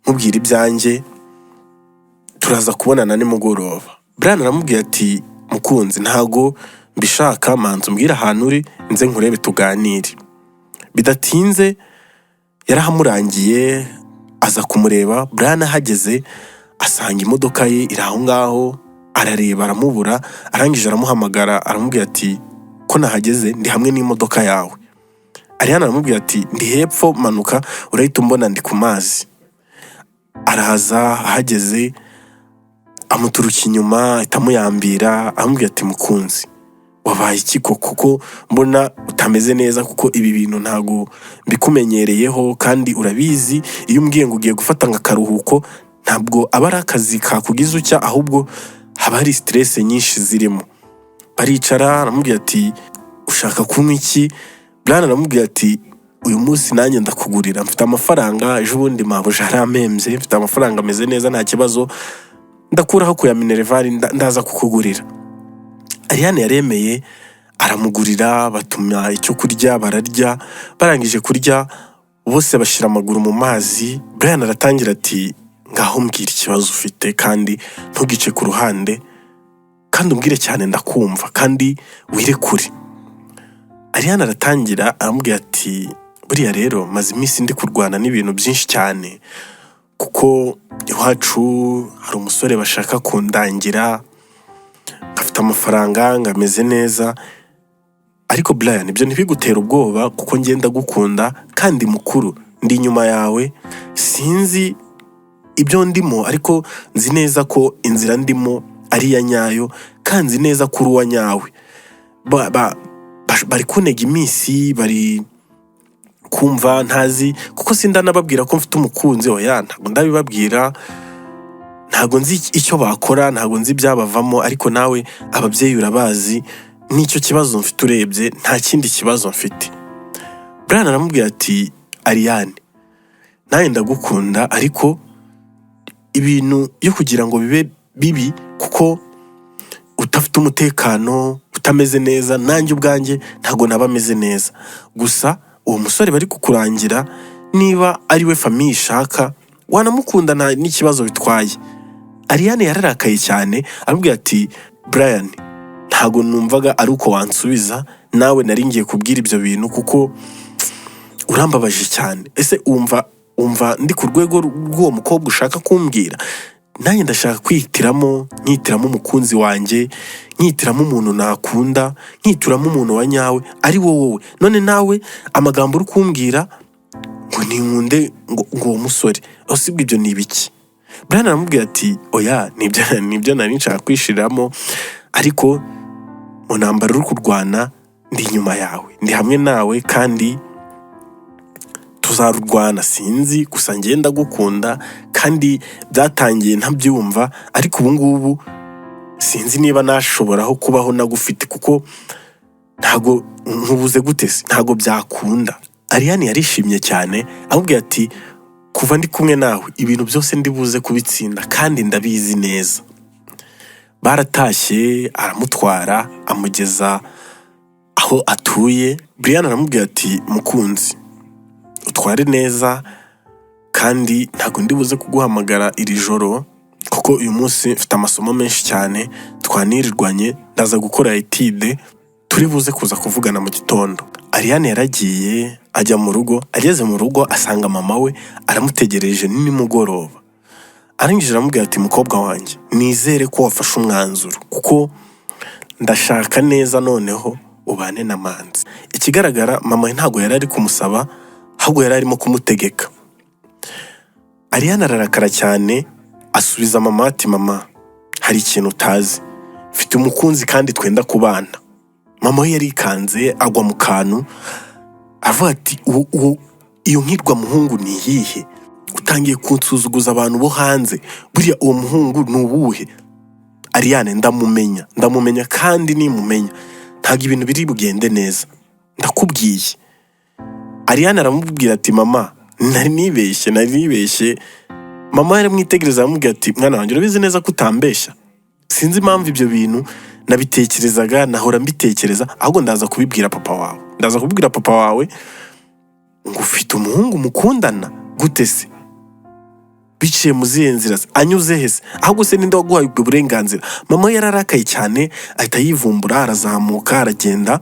nkubwira ibyanjye, turaza kubonana nimugoroba. Brian aramubwira ati mukunzi, ntago mbishaka, manzi umbwira ahantu uri nze nkurebe tuganire. Bidatinze yarahamurangiye, aza kumureba. Brian ahageze asanga imodoka ye iri aho ngaho, arareba aramubura, arangije aramuhamagara, aramubwira ati ko nahageze, ndi hamwe n'imodoka yawe. Ariana aramubwira ati ndi hepfo, manuka urahita umbona, ndi ku mazi. Araza, ahageze amuturuka inyuma, itamuyambira, aramubwira ati mukunzi, wabaye iki kuko mbona utameze neza, kuko ibi bintu ntago mbikumenyereyeho, kandi urabizi iyo umbwiye ngo ugiye gufata akaruhuko ntabwo aba ari akazi kakugize ucya, ahubwo haba hari stress nyinshi zirimo. Baricara, aramubwira ati ushaka kunywa iki? Brian aramubwira ati uyu munsi nanjye ndakugurira, mfite amafaranga, ejo bundi mabuja arampembye, mfite amafaranga ameze neza, nta kibazo, ndakuraho kuya minerval, ndaza kukugurira. Ariane yaremeye, aramugurira, batuma icyo kurya, bararya. Barangije kurya bose bashira amaguru mu mazi. Brian aratangira ati ngaho mbwira ikibazo ufite kandi ntugice ku ruhande kandi umbwire cyane ndakumva kandi wirekure. Ariane aratangira aramubwira ati buriya rero maze iminsi ndi kurwana n'ibintu byinshi cyane kuko iwacu hari umusore bashaka kundangira, afite amafaranga ngameze neza, ariko Brian ibyo ntibigutera ubwoba kuko ngenda gukunda kandi mukuru, ndi inyuma yawe, sinzi ibyo ndimo ariko nzi neza ko inzira ndimo ari iya nyayo kandi nzi neza ko uri uwa nyawe. Bari kunega iminsi, bari kumva ntazi kuko sindanababwira ko mfite umukunzi. Oya, ntabwo ndabibabwira, ntabwo nzi icyo bakora, ntabwo nzi ibyabavamo, ariko nawe ababyeyi urabazi n'icyo kibazo mfite, urebye nta kindi kibazo mfite. Brian aramubwira ati Ariane nawe ndagukunda, ariko ibintu yo kugira ngo bibe bibi kuko utafite umutekano, utameze neza, nanjye ubwanjye ntabwo naba ameze neza. Gusa uwo musore bari kukurangira niba ari we famiye ishaka wanamukunda nta n'ikibazo bitwaye. Ariane yararakaye cyane aramubwira ati Brian ntabwo numvaga ari uko wansubiza, nawe nari ngiye kubwira ibyo bintu kuko urambabaje cyane. Ese umva ndi ku rwego rw'uwo mukobwa ushaka kumbwira? Nanjye ndashaka kwihitiramo, nkihitiramo umukunzi wanjye, nkihitiramo umuntu nakunda, nkihitiramo umuntu wa nyawe ari wowe. None nawe amagambo uri kumbwira ngo ninkunde ngo uwo musore, usibye ibyo ni ibiki? Brian aramubwira ati oya, nibyo nari nshaka kwishiriramo, ariko mu ntambara uri kurwana ndi inyuma yawe, ndi hamwe nawe kandi tuzarurwana. Sinzi, gusa ngenda gukunda kandi byatangiye ntabyumva, ariko ubu ngubu sinzi niba nashoboraho kubaho nagufite kuko ntago nkubuze gute se, ntago byakunda. Ariane yarishimye cyane amubwira ati kuva ndi kumwe nawe ibintu byose ndibuze kubitsinda kandi ndabizi neza. Baratashye, aramutwara amugeza aho atuye. Brian aramubwira ati mukunzi utware neza kandi ntago ndibuze kuguhamagara iri joro kuko uyu munsi mfite amasomo menshi cyane twanirirwanye, ndaza gukora etide, turi buze kuza kuvugana mu gitondo. Ariane yaragiye ajya mu rugo, ageze mu rugo asanga mama we aramutegereje nimugoroba. Arangije aramubwira ati mukobwa wanjye nizere ko wafashe umwanzuro kuko ndashaka neza noneho ubane na Manzi. Ikigaragara mama we ntago yari ari kumusaba, ahubwo yari arimo kumutegeka. Ariane ararakara cyane asubiza mama ati mama hari ikintu utazi, mfite umukunzi kandi twenda kubana. Mama we yarikanze agwa mu kantu avuga ati iyo nkirwa muhungu ni iyihe? Utangiye kunsuzuguza abantu bo hanze, buriya uwo muhungu ni uwuhe? Ariane ndamumenya kandi nimumenya ntabwo ibintu biri bugende neza, ndakubwiye. Ariane aramubwira ati mama nari nibeshye. Mama yaramwitegereza aramubwira ati mwana wanjye urabizi neza ko utambeshya. Sinzi impamvu ibyo bintu nabitekerezaga, nahora mbitekereza, ahubwo ndaza kubibwira papa wawe ngo ufite umuhungu mukundana gute se? Biciye mu zihe nzira? Anyuze hese? Ahubwo se ninde waguhaye ubwo burenganzira? Mama yararakaye cyane ahita yivumbura, arazamuka aragenda.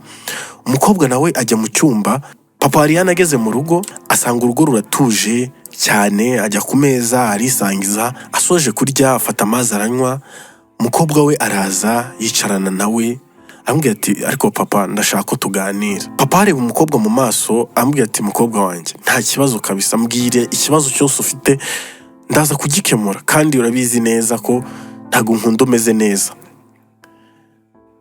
Umukobwa nawe ajya mu cyumba. Papa Ariane ageze mu rugo asanga urugo ruratuje cyane, ajya ku meza arisangiza, asoje kurya afata amazi aranywa. Umukobwa we araza yicarana nawe amubwira ati ariko papa ndashaka ko tuganira. Papa areba umukobwa mu maso amubwira ati mukobwa wanjye nta kibazo kabisa, mbwire ikibazo cyose ufite ndaza kugikemura kandi urabizi neza ko ntago nkunda umeze neza.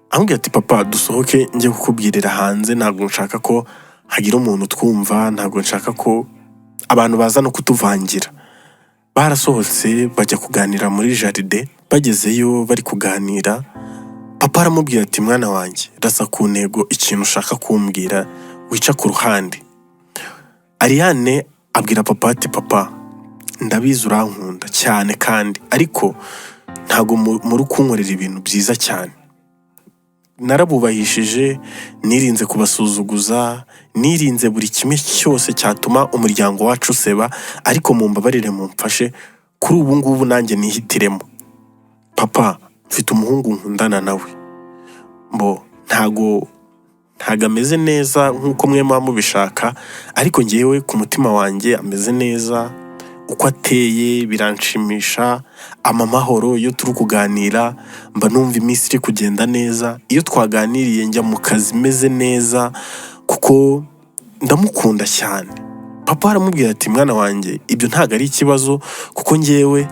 Amubwira ati papa dusohoke njye kukubwirira hanze, ntago nshaka ko hagira umuntu twumva, ntago nshaka ko abantu baza no kutuvangira. Barasohotse bajya kuganira muri jaride. Bagezeyo bari kuganira, papa aramubwira ati mwana wanjye rasa ku ntego, ikintu ushaka kumbwira wica ku ruhande. Ariane abwira papa ati papa ndabizi urankunda cyane kandi ariko ntago muri kunkorera ibintu byiza cyane. Narabubahishije, nirinze kubasuzuguza, nirinze buri kimwe cyose cyatuma umuryango wacu useba, ariko mumbabarire mumfashe kuri ubu ngubu nanjye nihitiremo. Papa, mfite umuhungu nkundana nawe, ntago ameze neza nk'uko mwe muba mubishaka, ariko ngewe ku mutima wanjye ameze neza, uko ateye biranshimisha, amahoro. Iyo turi kuganira mba numva iminsi iri kugenda neza, iyo twaganiriye njya mu kazi meze neza kuko ndamukunda cyane. Papa aramubwira ati mwana wanjye, ibyo ntago ari ikibazo kuko ngewe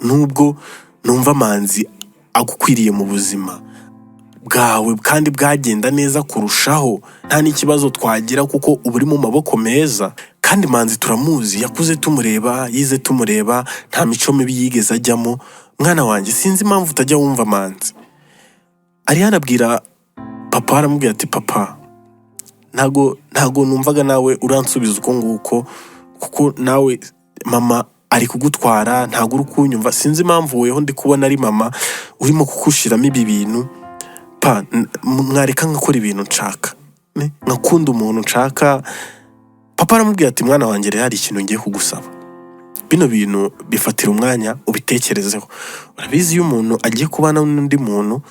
nubwo numva Manzi agukwiriye mu buzima bwawe kandi bwagenda neza kurushaho, nta n'ikibazo twagira kuko uba uri mu maboko meza. Kandi Manzi turamuzi, yakuze tumureba, yize tumureba, nta mico mibi yigeze ajyamo. Mwana wanjye, sinzi impamvu utajya wumva Manzi. Ariana abwira papa, aramubwira ati papa, ntago numvaga nawe uransubiza uko nguko kuko nawe mama ari kugutwara, ntago uri kunyumva. Sinzi impamvu weho ndi kubona ari mama urimo kukushiramo ibi bintu. Mwareka ngakora ibintu nshaka, nkakunda umuntu nshaka. Papa aramubwira ati mwana wanjye, rero hari ikintu ngiye kugusaba. Bino bintu bifatira umwanya ubitekerezeho. Urabizi iyo umuntu agiye kubana n'undi muntu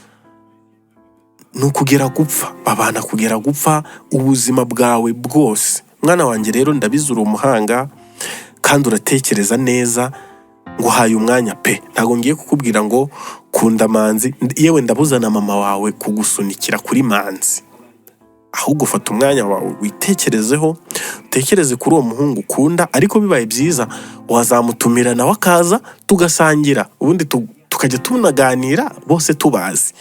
nukugera gupfa, babana kugera gupfa ubuzima bwawe bwose. Mwana wanjye rero ndabizi uri umuhanga kandi uratekereza neza, ngo haye umwanya pe. Ntago ngiye kukubwira ngo kunda Manzi, yewe ndabuzana mama wawe kugusunikira kuri Manzi. Ahubwo fata umwanya wawe witekerezeho, utekereze kuri uwo muhungu ukunda, ariko bibaye byiza wazamutumira nawe akaza tugasangira, ubundi tukajya tunaganira bose tubazi.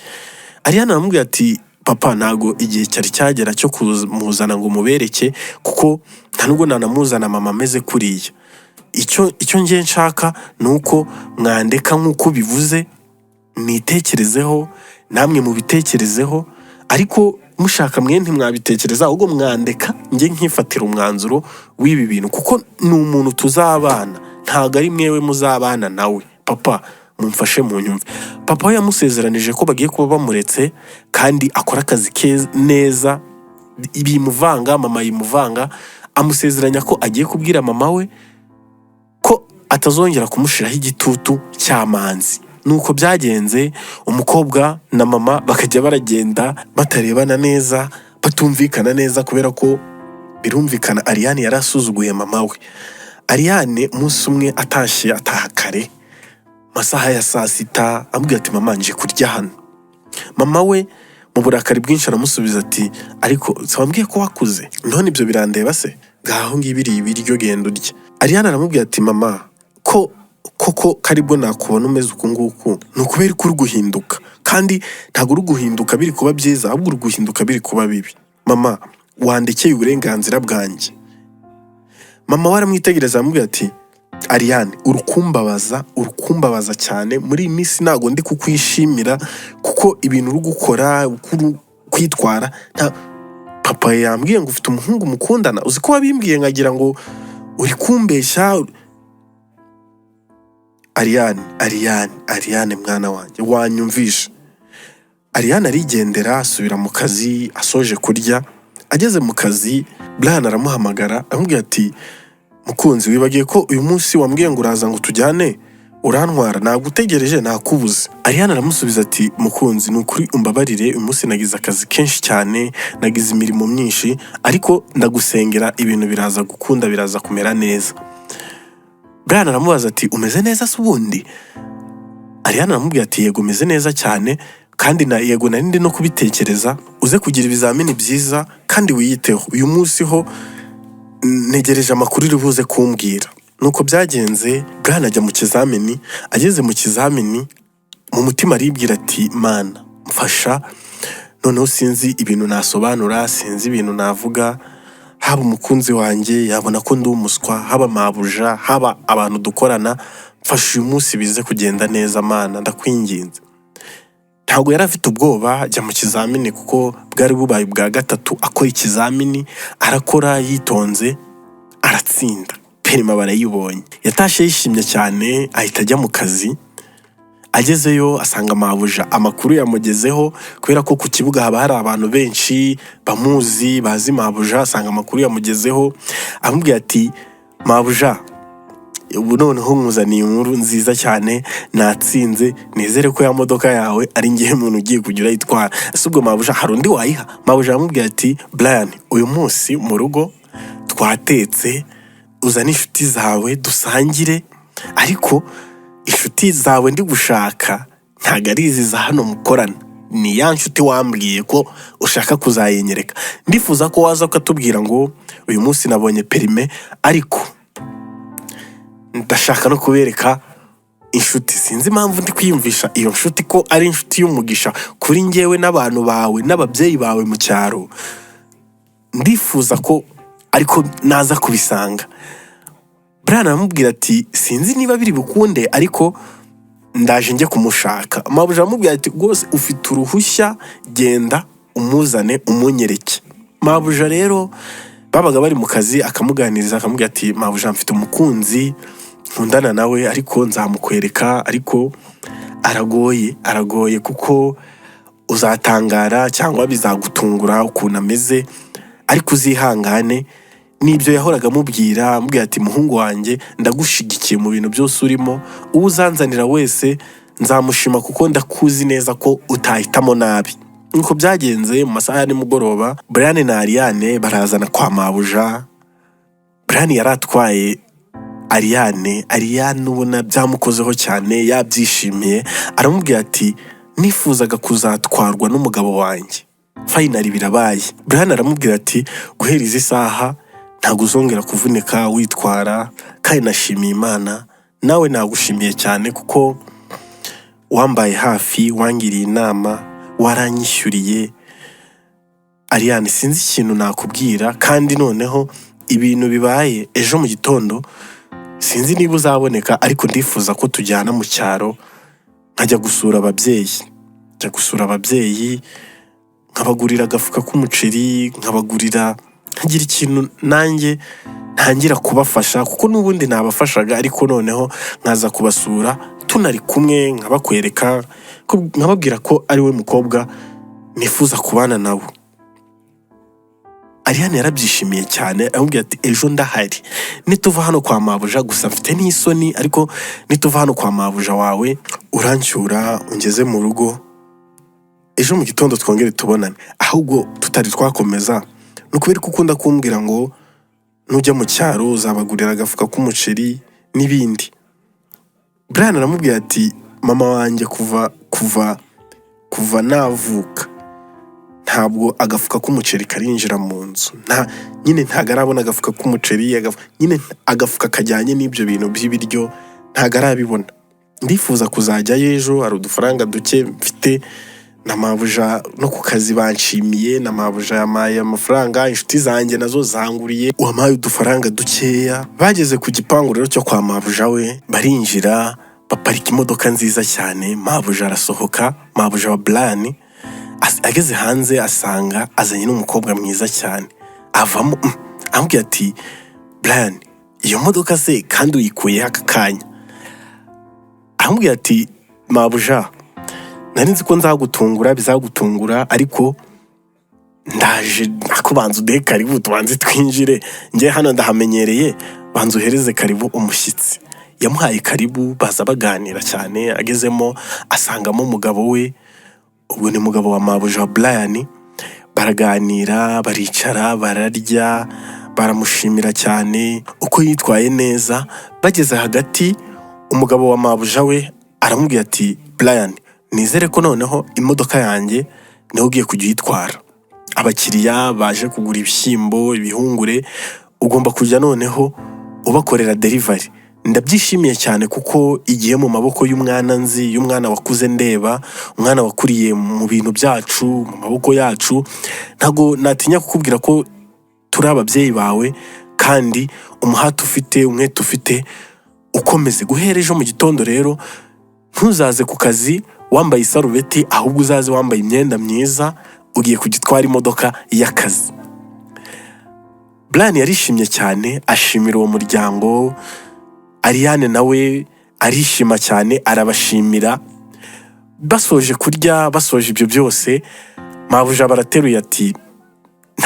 Ariana aramubwira ati papa, ntago igihe cyari cyagera cyo kumuzana ngo mubereke kuko nta nubwo nanamuzana mama ameze kuriya. Icyo ngiye nshaka nuko mwandeka nk'uko bivuze, nitekerezeho namwe mubitekerezeho, ariko mushaka mwe ntimwabitekereza, ahubwo mwandeka njye nkifatira umwanzuro w'ibi bintu kuko ni umuntu tuzabana, ntago ari mwewe muzabana nawe. Papa, mumfashe mu nyumve. Papa we yamusezeranije ko bagiye kuba bamuretse kandi akora akazi ke neza, bimuvanga, mama yimuvanga, amusezeranya ko agiye kubwira mama we ko atazongera kumushiraho igitutu cya Manzi. Nuko byagenze, umukobwa na mama bakajya baragenda batarebana neza, batumvikana neza kubera ko birumvikana Ariane yarasuzuguye mama we. Ariane umunsi umwe atashye ataha kare, masaha ya saa sita, amubwira ati mama nje kurya hano. Mama we mu burakari bwinshi aramusubiza ati ariko wambwiye ko wakuze, none ibyo birandeba se? Gaho ngibiri ibiryo genda urya. Ariana aramubwira ati mama, koko karibwo nakubona umeze uku nguku, nukubera ko uri guhinduka, kandi ntago uri guhinduka biri kuba byiza, ahubwo uri guhinduka biri kuba bibi. Mama, wandekeye uburenganzira bwanjye. Mama waramwitegereza aramubwira ati Ariane, urukumbabaza cyane muri iyi minsi, ntago ndi kukwishimira kuko ibintu uri gukora, kwitwara. Papa yambwiye ngo ufite umuhungu mukundana, uzi ko wabimbwiye nkagira ngo uri kumbeshya. Ariane mwana wanjye, wanyumvisha. Ariane arigendera asubira mu kazi, asoje kurya. Ageze mu kazi, Brian aramuhamagara aramubwira ati mukunzi, wibagiye ko uyu munsi wambwiye ngo uraza ngo tujyane, urantwara, nagutegereje nakubuze. Ariana aramusubiza ati mukunzi, nukuri umbabarire, uyu munsi nagize akazi kenshi cyane, nagize imirimo myinshi, ariko ndagusengera ibintu biraza gukunda, biraza kumera neza. Brian aramubaza ati umeze neza se ubundi? Ariana aramubwira ati yego meze neza cyane, kandi yego nari ndi no kubitekereza, uze kugira ibizamini byiza kandi wiyiteho. Uyu munsi ho negereje amakuru uri buze kumbwira. Nuko byagenze, Brian ajya mu kizamini. Ageze mu kizamini, mu mutima aribwira ati mana mfasha, noneho sinzi ibintu nasobanura, sinzi ibintu navuga, haba umukunzi wanjye yabona ko ndi umuswa, haba mabuja, haba abantu dukorana, mfasha uyu munsi bize kugenda neza mana, ndakwinginze. Ntabwo yari afite ubwoba, ajya mu kizamini kuko bwari bubaye bwa gatatu akora ikizamini, arakora yitonze, aratsinda. Perima barayibonye. Yatashe yishimye cyane, ahita ajya mu kazi. Agezeyo asanga mabuja amakuru yamugezeho, kubera ko ku kibuga haba hari abantu benshi bamuzi, bazi mabuja. Asanga amakuru yamugezeho, amubwira ati mabuja, ubu noneho nkuzaniye inkuru nziza cyane, natsinze, nizere ko ya modoka yawe ari ngiye umuntu ugiye kujya urayitwara. Ese ubwo mabuja hari undi wayiha? Mabuja aramubwira ati Brian, uyu munsi mu rugo twatetse, uzane inshuti zawe dusangire, ariko inshuti zawe ndi gushaka ntago ari izi za hano mukorana, ni ya nshuti wambwiye ko ushaka kuzayenyereka. Ndifuza ko waza ukatubwira ngo uyu munsi nabonye perime, ariko ndashaka no kubereka inshuti. Sinzi impamvu ndi kwiyumvisha iyo nshuti ko ari inshuti y'umugisha kuri njyewe n'abantu bawe n'ababyeyi bawe mu cyaro. Ndifuza ko ariko naza kubisanga. Brian aramubwira ati sinzi niba biri bukunde, ariko ndaje njye kumushaka. Mabuja aramubwira ati rwose ufite uruhushya, genda umuzane umunyereke. Mabuja rero babaga bari mu kazi, akamuganiriza akamubwira ati mabuja mfite umukunzi nkundana nawe, ariko nzamukwereka, ariko aragoye kuko uzatangara cyangwa bizagutungura ukuntu ameze, ariko uzihangane. Nibyo yahoraga amubwira ati muhungu wanjye ndagushigikiye mu bintu byose urimo, uwo uzanzanira wese nzamushima kuko ndakuzi neza ko utahitamo nabi. Nuko byagenze mu masaha ya nimugoroba, Brian na Ariane barazana kwa mabuja. Brian yaratwaye Ariane ubona byamukozeho cyane, yabyishimiye. Aramubwira ati nifuzaga kuzatwarwa n'umugabo wanjye, finally birabaye. Brian aramubwira ati guhera izi saha ntabwo uzongera kuvunika witwara, kandi nashimiye Imana, nawe nagushimiye cyane kuko wambaye hafi, wangiriye inama, waranyishyuriye. Ariane, sinzi ikintu nakubwira, kandi noneho ibintu bibaye ejo mu gitondo sinzi niba uzaboneka, ariko ndifuza ko tujyana mu cyaro nkajya gusura ababyeyi, nkabagurira agafuka k'umuceri, nkagira ikintu nanjye ntangira kubafasha, kuko n'ubundi nabafashaga, ariko noneho nkaza kubasura tunari kumwe, nkabakwereka, nkababwira ko ari we mukobwa nifuza kubana nawe. Ariane yarabyishimiye cyane, aramubwira ati ejo ndahari, nituva hano kwa mabuja, gusa mfite n'isoni, ariko nituva hano kwa mabuja wawe urancyura ungeze mu rugo, ejo mu gitondo twongere tubonane. Ahubwo tutari twakomeza, nukubera ko ukunda kumbwira ngo nujya mu cyaro uzabagurira agafuka k'umuceri n'ibindi. Brian aramubwira ati mama wanjye kuva navuka ntabwo agafuka k'umuceri karinjira mu nzu, ntago arabona agafuka k'umuceri, nyine agafuka kajyanye n'ibyo bintu by'ibiryo ntago arabibona. Ndifuza kuzajyayo ejo, hari udufaranga duke mfite, na mabuja no ku kazi banshimiye, na mabuja yamaye amafaranga, inshuti zanjye nazo zanguriye, wamaye udufaranga dukeya. Bageze ku gipangu rero cyo kwa mabuja we, barinjira, baparika imodoka nziza cyane. Mabuja arasohoka, mabuja wa Brian ageze hanze asanga azanye n'umukobwa mwiza cyane, avamo amubwira ati Brian, iyo modoka se kandi uyikuye aka kanya? Amubwira ati mabuja, nari nzi ko bizagutungura, ariko ndaje akubanza udehe karibu, tubanze twinjire, njye hano ndahamenyereye, banza uhereze karibu umushyitsi. Yamuhaye karibu, baza baganira cyane. Agezemo asangamo umugabo we, ubwo ni umugabo wa mabuja wa Brian. Baraganira, baricara, bararya, baramushimira cyane uko yitwaye neza. Bageze hagati, umugabo wa mabuja we aramubwira ati Brian, nizere ko noneho imodoka yanjye niho ugiye kujya uyitwara. Abakiriya baje kugura ibishyimbo, ibihungure, ugomba kujya noneho ubakorera delivery. Ndabyishimiye cyane kuko igiye mu maboko y'umwana nzi, y'umwana wakuze ndeba, umwana wakuriye mu bintu byacu, mu maboko yacu. Ntago natinya kukubwira ko turi ababyeyi bawe, kandi umuhati ufite, umwete ufite ukomeze. Guhera ejo mu gitondo rero ntuzaze ku kazi wambaye isarubeti, ahubwo uzaze wambaye imyenda myiza, ugiye kugitwara imodoka y'akazi. Brian yarishimye cyane, ashimira uwo muryango. Ariane nawe arishima cyane, arabashimira. Basoje kurya, basoje ibyo byose, mabuja barateruye ati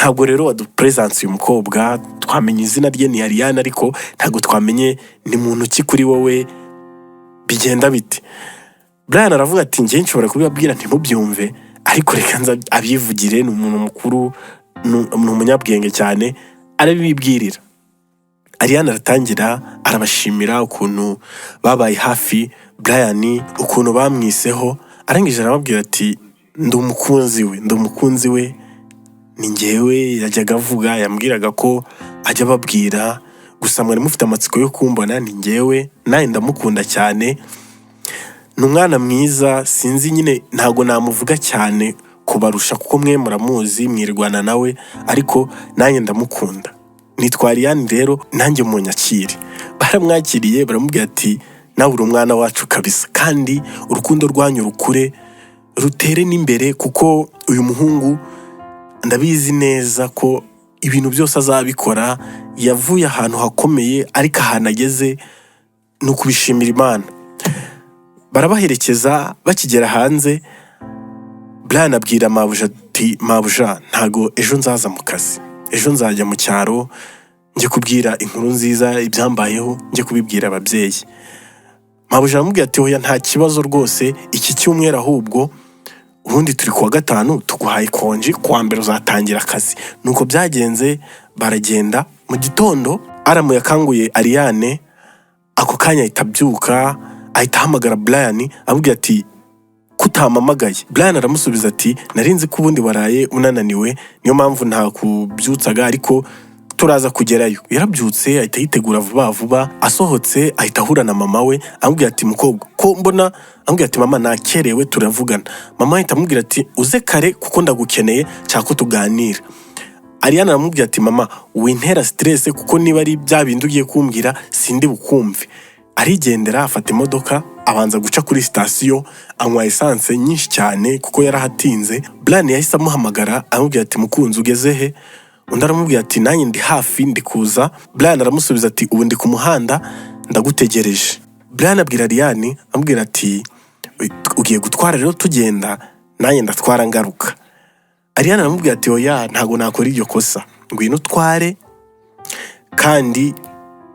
ntabwo rero wadupresence uyu mukobwa, twamenye izina rye ni Ariane ariko ntabwo twamenye ni muntu ki kuri wowe, bigenda bite? Brian aravuga ati njye nshobora kubibabwira ntimubyumve, ariko reka nza abyivugire, ni umuntu mukuru, ni umunyabwenge cyane, arabibwirira. Ariane aratangira arabashimira ukuntu babaye hafi Brian, ukuntu bamwiseho, arangije arababwira ati ndi umukunzi we, ni njyewe yajyaga avuga, yambwiraga ko ajya babwira, gusa mwari mufite amatsiko yo kumbona, ni njyewe nawe ndamukunda cyane, ni umwana mwiza, sinzi nyine ntago namuvuga cyane kubarusha kuko mwe muramuzi mwirwana nawe, ariko nanjye ndamukunda, nitwa Ariane rero nanjye munyakire. Baramwakiriye baramubwira ati nawe uri umwana wacu kabisa, kandi urukundo rwanyu rukure rutere n'imbere, kuko uyu muhungu ndabizi neza ko ibintu byose azabikora, yavuye ahantu hakomeye ariko ahantu ageze ni ukubishimira Imana. Barabaherekeza, bakigera hanze Brian abwira mabuja ati mabuja ntago ejo nzaza mu kazi, ejo nzajya mu cyaro njye kubwira inkuru nziza ibyambayeho, njye kubibwira ababyeyi. Mabuja aramubwira ati oya nta kibazo rwose, iki cyumweru ahubwo ubundi turi kuwa gatanu tuguhaye konji, kuwa mbere uzatangira akazi. Nuko byagenze, baragenda. Mu gitondo aramu yakanguye Ariane, ako kanya ahita abyuka, ahita ahamagara Brian amubwira ati kutamamagaye. Brian aramusubiza ati narinzi ko ubundi waraye unananiwe, niyo mpamvu nta kubyutsaga, ariko turaza kugerayo. Yarabyutse ahita yitegura vuba, asohotse ahita ahura na mama we, amubwira ati mukobwa ko mbona, amubwira ati mama nakerewe turavugana. Mama ahita amubwira ati uze kare kuko ndagukeneye cyako tuganira. Ariane aramubwira ati mama wintera stress kuko niba ari bya bindi ugiye kumbwira sindi bukumve. Arigendera afata imodoka, abanza guca kuri sitasiyo, anywa essence nyinshi cyane kuko yarahatinze. Brian yahise amuhamagara amubwira ati mukunzi ugeze he? Undi aramubwira ati nanjye ndi hafi ndi kuza. Brian aramusubiza ati ubu ndi ku muhanda ndagutegereje. Brian abwira Ariane amubwira ati ugiye gutwara rero tugenda, nanjye ndatwara ngaruka. Ariane aramubwira ati oya ntago nakora iryo kosa, ngwino utware kandi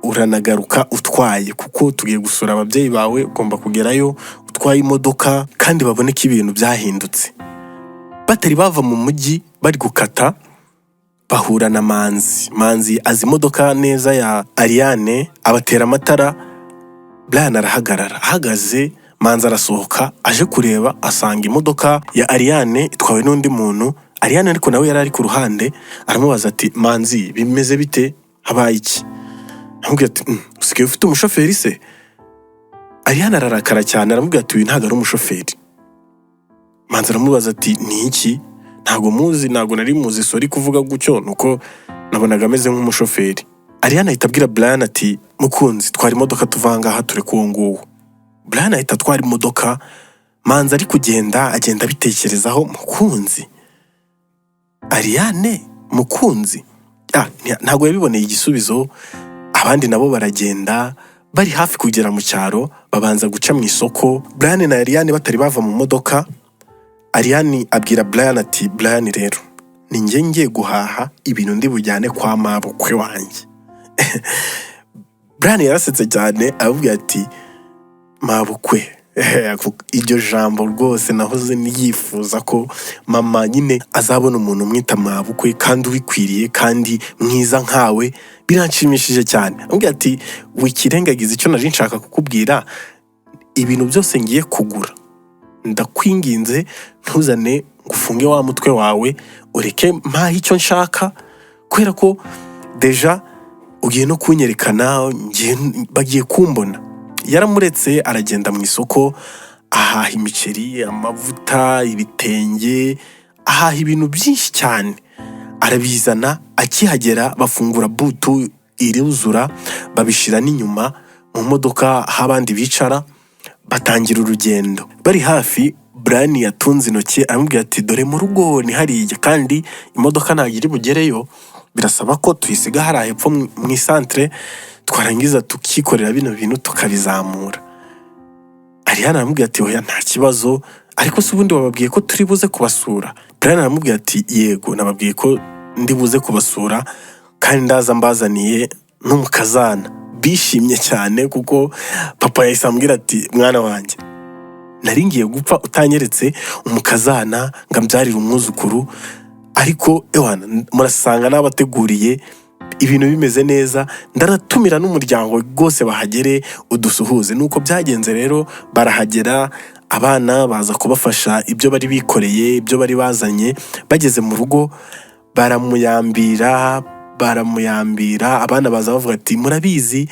uranagaruka utwaye, kuko tugiye gusura ababyeyi bawe, ugomba kugerayo utwaye imodoka kandi babone ko ibintu byahindutse. Batari bava mu mujyi bari gukata, bahura na Manzi azi imodoka neza ya Ariane, abatera amatara. Brian arahagarara, ahagaze Manzi arasohoka aje kureba, asanga imodoka ya Ariane itwawe n'undi muntu. Ariane ariko nawe yari ari ku ruhande, aramubaza ati Manzi bimeze bite, habaye iki? Amubwira ati usigaye ufite umushoferi se? Ariane ararakara cyane, aramubwira ati uyu ntago ari umushoferi. Manzi aramubaza ati ni iki? Ntago muzi, ntago nari muzi, sorry kuvuga gutyo, nuko nabonaga ameze nk'umushoferi. Ariane ahita abwira Brian ati mukunzi twari imodoka tuvanga aha ture kuwo nguwo. Brian ahita twari imodoka. Manzi ari kugenda agenda bitekerezaho, mukunzi Ariane mukunzi, ntago yabiboneye igisubizo. Abandi nabo baragenda, bari hafi kugera mu cyaro, babanza guca mu isoko. Brian na Ariane batari bava mu modoka, Ariane abwira Brian ati Brian rero ni njye ngiye guhaha ibintu ndi bujyane kwa mabukwe wanjye. Brian yarasetse cyane avuga ati mabukwe, iryo jambo rwose nahoze niyifuza ko mama nyine azabona umuntu umwita mabukwe kandi ubikwiriye kandi mwiza nkawe, biranshimishije cyane. Amubwira ati wikirengagiza icyo nari nshaka kukubwira, ibintu byose ngiye kugura ndakwinginze ntuzane ngufunge wa mutwe wawe, ureke mpahe icyo nshaka, kubera ko deja ugiye no kunyerekana, bagiye kumbona. Yaramuretse aragenda mu isoko, ahaha imiceri, amavuta, ibitenge, ahaha ibintu byinshi cyane, arabizana. Akihagera bafungura butu iruzura, babishira n'inyuma mu modoka aho abandi bicara, batangira urugendo. Bari hafi, Brian yatunze intoki aramubwira ati dore mu rugo ni hariya, kandi imodoka ntago iri bugereyo, birasaba ko tuyisiga hariya hepfo mu isantere, twarangiza tukikorera bino bintu tukabizamura. Ariane aramubwira ati oya nta kibazo, ariko se ubundi wababwiye ko turi buze kubasura? Brian aramubwira ati yego nababwiye ko ndibuze kubasura kandi ndaza mbazaniye n'umukazana. Bishimye cyane kuko papa yahise ambwira ati mwana wanjye nari ngiye gupfa utanyeretse umukazana ngambyarira umwuzukuru, ariko murasanga n'abateguriye ibintu bimeze neza, ndaratumira n'umuryango rwose bahagere udusuhuze. Nuko byagenze rero, barahagera, abana baza kubafasha ibyo bari bikoreye, ibyo bari bazanye. Bageze mu rugo baramuyambira, abana baza bavuga ati murabizi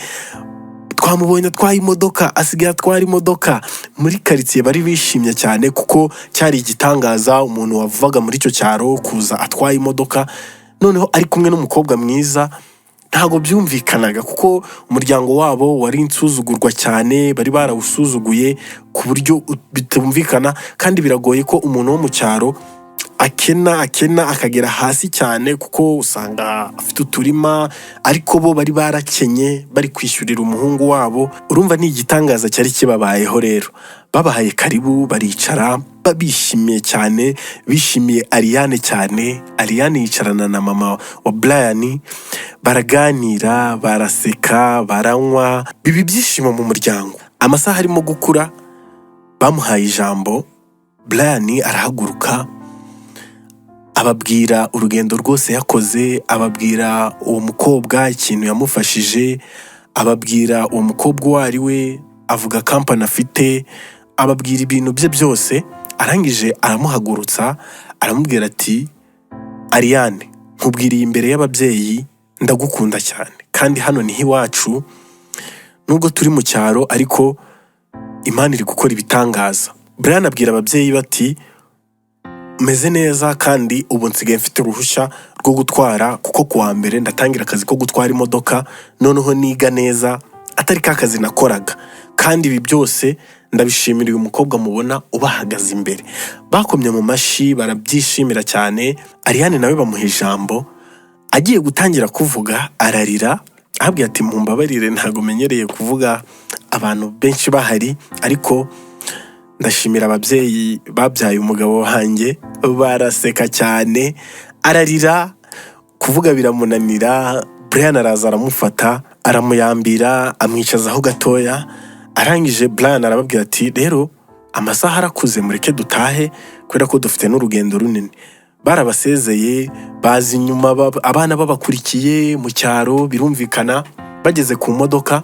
twamubonye atwaye imodoka, asigaye atwara imodoka. Muri karitsiye bari bishimye cyane kuko cyari igitangaza umuntu wavuga muri icyo cyaro kuza atwaye imodoka, noneho ari kumwe n'umukobwa mwiza. Ntago byumvikanaga kuko umuryango wabo wari insuzugurwa cyane, bari barawusuzuguye ku buryo bitumvikana, kandi biragoye ko umuntu wo mu cyaro akena akagera hasi cyane kuko usanga afite uturima, ariko bo bari barakenye bari kwishyurira umuhungu wabo. Urumva ni igitangaza cyari kibabayeho. Rero babahaye karibu, baricara bishimiye cyane, bishimiye Ariane cyane. Ariane yicarana na mama wa Brian, baraganira, baraseka, baranywa, bibi byishimo mu muryango. Amasaha arimo gukura, bamuhaye ijambo. Brian arahaguruka ababwira urugendo rwose yakoze, ababwira uwo mukobwa ikintu yamufashije, ababwira uwo mukobwa uwo ari we, avuga kampani afite, ababwira ibintu bye byose. Arangije aramuhagurutsa, aramubwira ati Ariane, nkubwiriye imbere y'ababyeyi ndagukunda cyane, kandi hano niho iwacu, nubwo turi mu cyaro ariko Imana iri gukora ibitangaza. Brian abwira ababyeyi bati meze neza, kandi ubu nsigaye mfite uruhushya rwo gutwara, kuko kuwa mbere ndatangira akazi ko gutwara imodoka, noneho niga neza atari ka kazi nakoraga, kandi ibi byose ndabishimira uyu mukobwa mubona ubahagaze imbere. Bakomye mu mashi, barabyishimira cyane. Ariane nawe bamuha ijambo, agiye gutangira kuvuga ararira, ababwira ati mumbabarire ntago menyereye kuvuga abantu benshi bahari, ariko ndashimira ababyeyi babyaye umugabo wanjye. Baraseka cyane, ararira, kuvuga biramunanira. Brian araza aramufata, aramuyambira, amwicazaho gatoya. Arangije Brian arababwira ati rero amasaha arakuze, mureke dutahe kubera ko dufite n'urugendo runini. Barabasezeye, bazi inyuma, abana babakurikiye mu cyaro, birumvikana. Bageze ku modoka,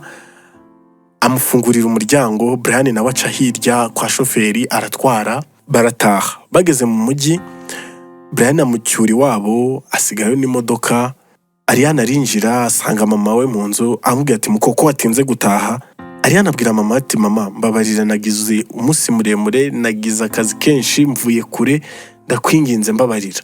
amufungurira umuryango. Brian nawe aca hirya kwa shoferi aratwara, barataha. Bageze mu mujyi, Brian amucyuri wabo, asigayo n'imodoka. Ariane arinjira, asanga mama we mu nzu, amubwira ati mukoko watinze gutaha. Ariane abwira mama ati mama mbabarira, nagize umunsi muremure, nagize akazi kenshi, mvuye kure, ndakwinginze mbabarira.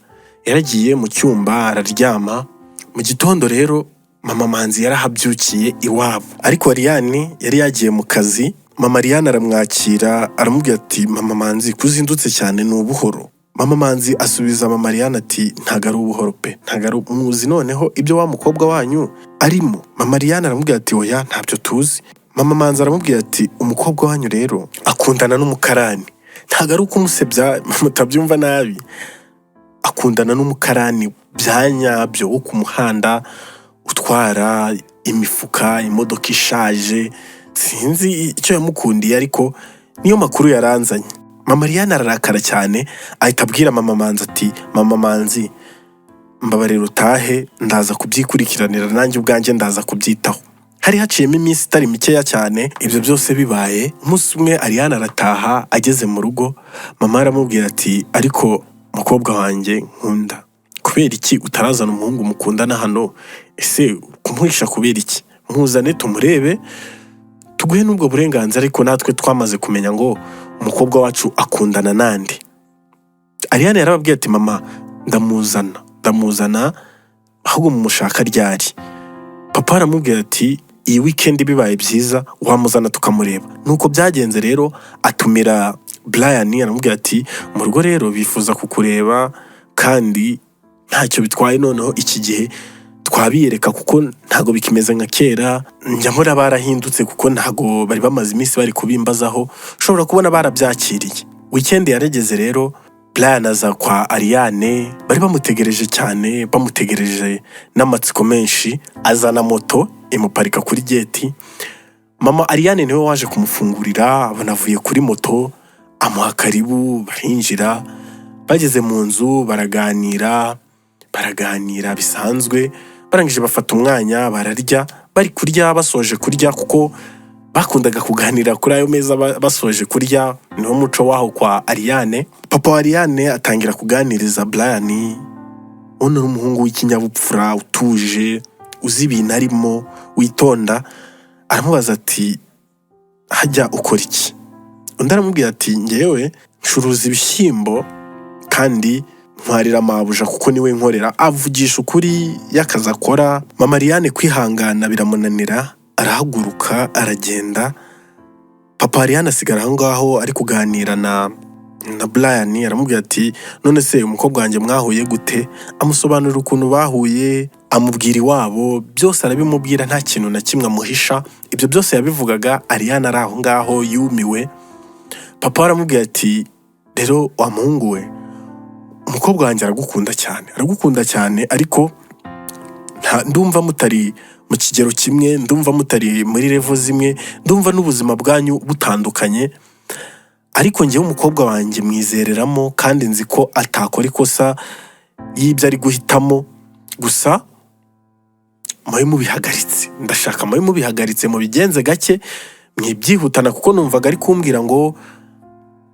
Yaragiye mu cyumba araryama. Mu gitondo rero mama Manzi yarahabyukiye iwabo, ariko Ariane yari yagiye mu kazi. Mama Ariane aramwakira, aramubwira ati mama Manzi kuzindutse cyane ni ubuhoro. Mama Manzi asubiza mama Ariane ati ntago ari ubuhoro pe, ntago ari umuzi noneho ibyo wa mukobwa wanyu arimo. Mama Ariane aramubwira ati oya ntabyo tuzi. Mama Manzi aramubwira ati umukobwa wanyu rero akundana n'umukarani, ntago ari ukumusebya mutabyumva nabi, akundana n'umukarani byanyabyo wo ku muhanda, utwara imifuka, imodoka ishaje. Sinzi icyo yamukundiye, ariko niyo makuru yaranzanye. Mama Ariane ararakara cyane, ahita abwira mama Manzi ati mama Manzi mbabarira utahe, ndaza kubyikurikiranira nanjye ubwanjye, ndaza kubyitaho. Hari haciyemo iminsi itari mikeya cyane. Ibyo byose bibaye, umunsi umwe Ariane arataha. Ageze mu rugo, mama aramubwira ati ariko mukobwa wanjye nkunda, kubera iki utarazana umuhungu mukundana hano? Ese kumuhisha kubera iki? Muzane tumurebe, tuguhe n'ubwo burenganzira, ariko natwe twamaze kumenya ngo umukobwa wacu akundana nande. Ariane yarababwiye ati mama ndamuzana ahubwo mumushaka ryari. Papa aramubwira ati iyi weekend bibaye byiza wamuzana tukamureba. Nuko byagenze rero, atumira Brian, aramubwira ati mu rugo rero bifuza kukureba, kandi ntacyo bitwaye, noneho iki gihe twabiyereka kuko ntago bikimeze nka kera. Njya mbona barahindutse kuko ntago bari bamaze iminsi bari kubimbazaho, ushobora kubona barabyakiriye. Weekend yarageze rero, Brian aza kwa Ariane, bari bamutegereje cyane, bamutegereje n'amatsiko menshi. Azana moto imuparika kuri geti. Mama Ariane niwe waje kumufungurira, banavuye kuri moto, amuha karibu, barinjira. Bageze mu nzu baraganira bisanzwe, barangije bafata umwanya bararya. Bari kurya basoje kurya, kuko bakundaga kuganira kuri ayo meza basoje kurya, niwo muco waho kwa Ariane. Papa wa Ariane atangira kuganiriza Brian, uno umuhungu w'ikinyabupfura, utuje, uzi ibintu arimo, witonda. Aramubaza ati hajya ukora iki? Undi aramubwira ati ngewe ncuruza ibishyimbo kandi ntwarira mabuja kuko niwe nkorera. Avugisha ukuri y'akazi akora. Mama Ariane kwihangana biramunanira, arahaguruka aragenda. Papa Ariane asigara aho ngaho ari kuganira na Brian. Aramubwira ati none se umukobwa wanjye mwahuye gute? Amusobanurira ukuntu bahuye, amubwira iwabo, byose arabimubwira, nta kintu na kimwe amuhisha. Ibyo byose yabivugaga Ariane ari aho ngaho yumiwe. Papa aramubwira ati rero wa muhungu we, umukobwa wanjye aragukunda cyane, ariko ndumva mutari mu kigero kimwe, ndumva mutari muri level zimwe, ndumva n'ubuzima bwanyu butandukanye, ariko njyewe umukobwa wanjye mwizereramo kandi nzi ko atakora ikosa y'ibyo ari guhitamo. Gusa mube mubihagaritse, ndashaka mube mubihagaritse, mubigenze gake, mwibyihutana, kuko numvaga ari kumbwira ngo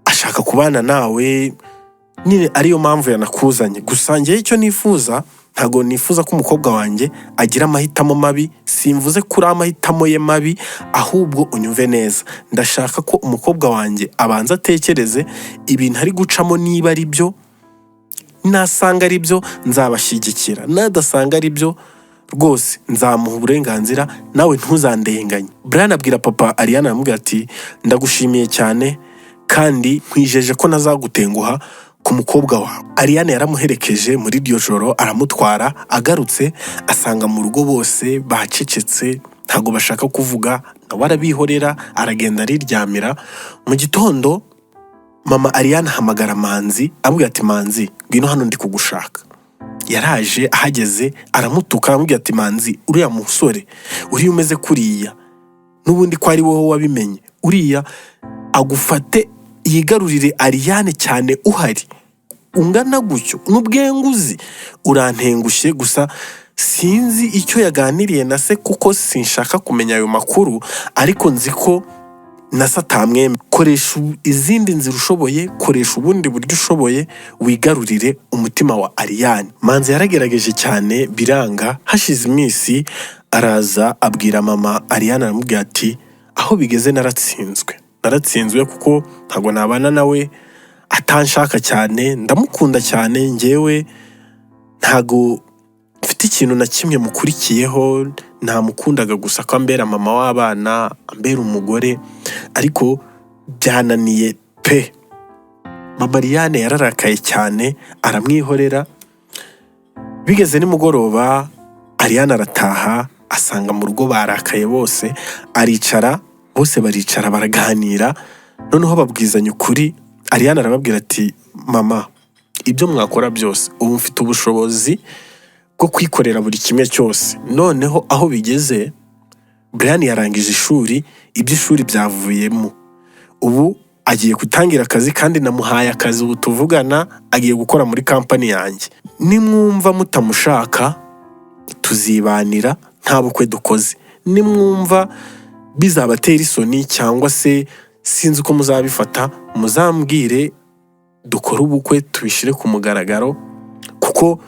ashaka kubana nawe, nyine ariyo mpamvu yanakuzanye. Gusa njyewe icyo nifuza, ntago nifuza ko umukobwa wanjye agira amahitamo mabi. Simvuze kuri amahitamo ye mabi, ahubwo unyumve neza. Ndashaka ko umukobwa wanjye abanza atekereze ibintu ari gucamo, niba ari byo, nasanga ari byo nzabashyigikira, nadasanga ari byo rwose nzamuha uburenganzira, nawe ntuzandenganye. Brian abwira papa Ariane, aramubwira ati ndagushimiye cyane kandi nkwijeje ko nazagutenguha ku mukobwa wawe. Ariane yaramuherekeje muri iryo joro, aramutwara. Agarutse asanga mu rugo bose bacecetse, ntago bashaka kuvuga, nawe arabihorera, aragenda ariryamira. Mu gitondo mama Ariane ahamagara Manzi, amubwira ati Manzi ngwino hano ndi kugushaka. Yaraje, ahageze aramutuka, aramubwira ati Manzi, uriya musore uriya umeze kuriya, n'ubundi ko ari wowe wabimenye, uriya agufate yigarurire Ariane cyane uhari, ungana gutyo n'ubwenguzi, urantengushye. Gusa sinzi icyo yaganiriye na se, kuko sinshaka kumenya ayo makuru, ariko nzi ko na se atamwemera. Koresha izindi nzira ushoboye, koresha ubundi buryo ushoboye, wigarurire umutima wa Ariane. Manzi yaragerageje cyane biranga. Hashize iminsi araza abwira mama Ariane, aramubwira ati aho bigeze naratsinzwe kuko ntago nabana nawe atanshaka cyane, ndamukunda cyane, ngewe ntago mfite ikintu na kimwe mukurikiyeho, namukundaga gusa ko ambera mama w'abana, ambera umugore, ariko byananiye pe. Mama Ariane yararakaye cyane, aramwihorera. Bigeze nimugoroba Ariane arataha, asanga mu rugo barakaye bose, bose baricara baraganira. Noneho babwizanya ukuri. Ariane arababwira ati mama, ibyo mwakora byose ubu mfite ubushobozi bwo kwikorera buri kimwe cyose. Noneho aho bigeze, Brian yarangije ishuri, iby'ishuri byavuyemo, ubu agiye gutangira akazi, kandi namuhaye akazi, ubu tuvugana agiye gukora muri kampani yanjye. Nimwumva mutamushaka tuzibanira nta bukwe dukoze, nimwumva bizabatera isoni cyangwa se sinzi uko muzabifata, muzambwire dukore ubukwe tubishire ku mugaragaro, kuko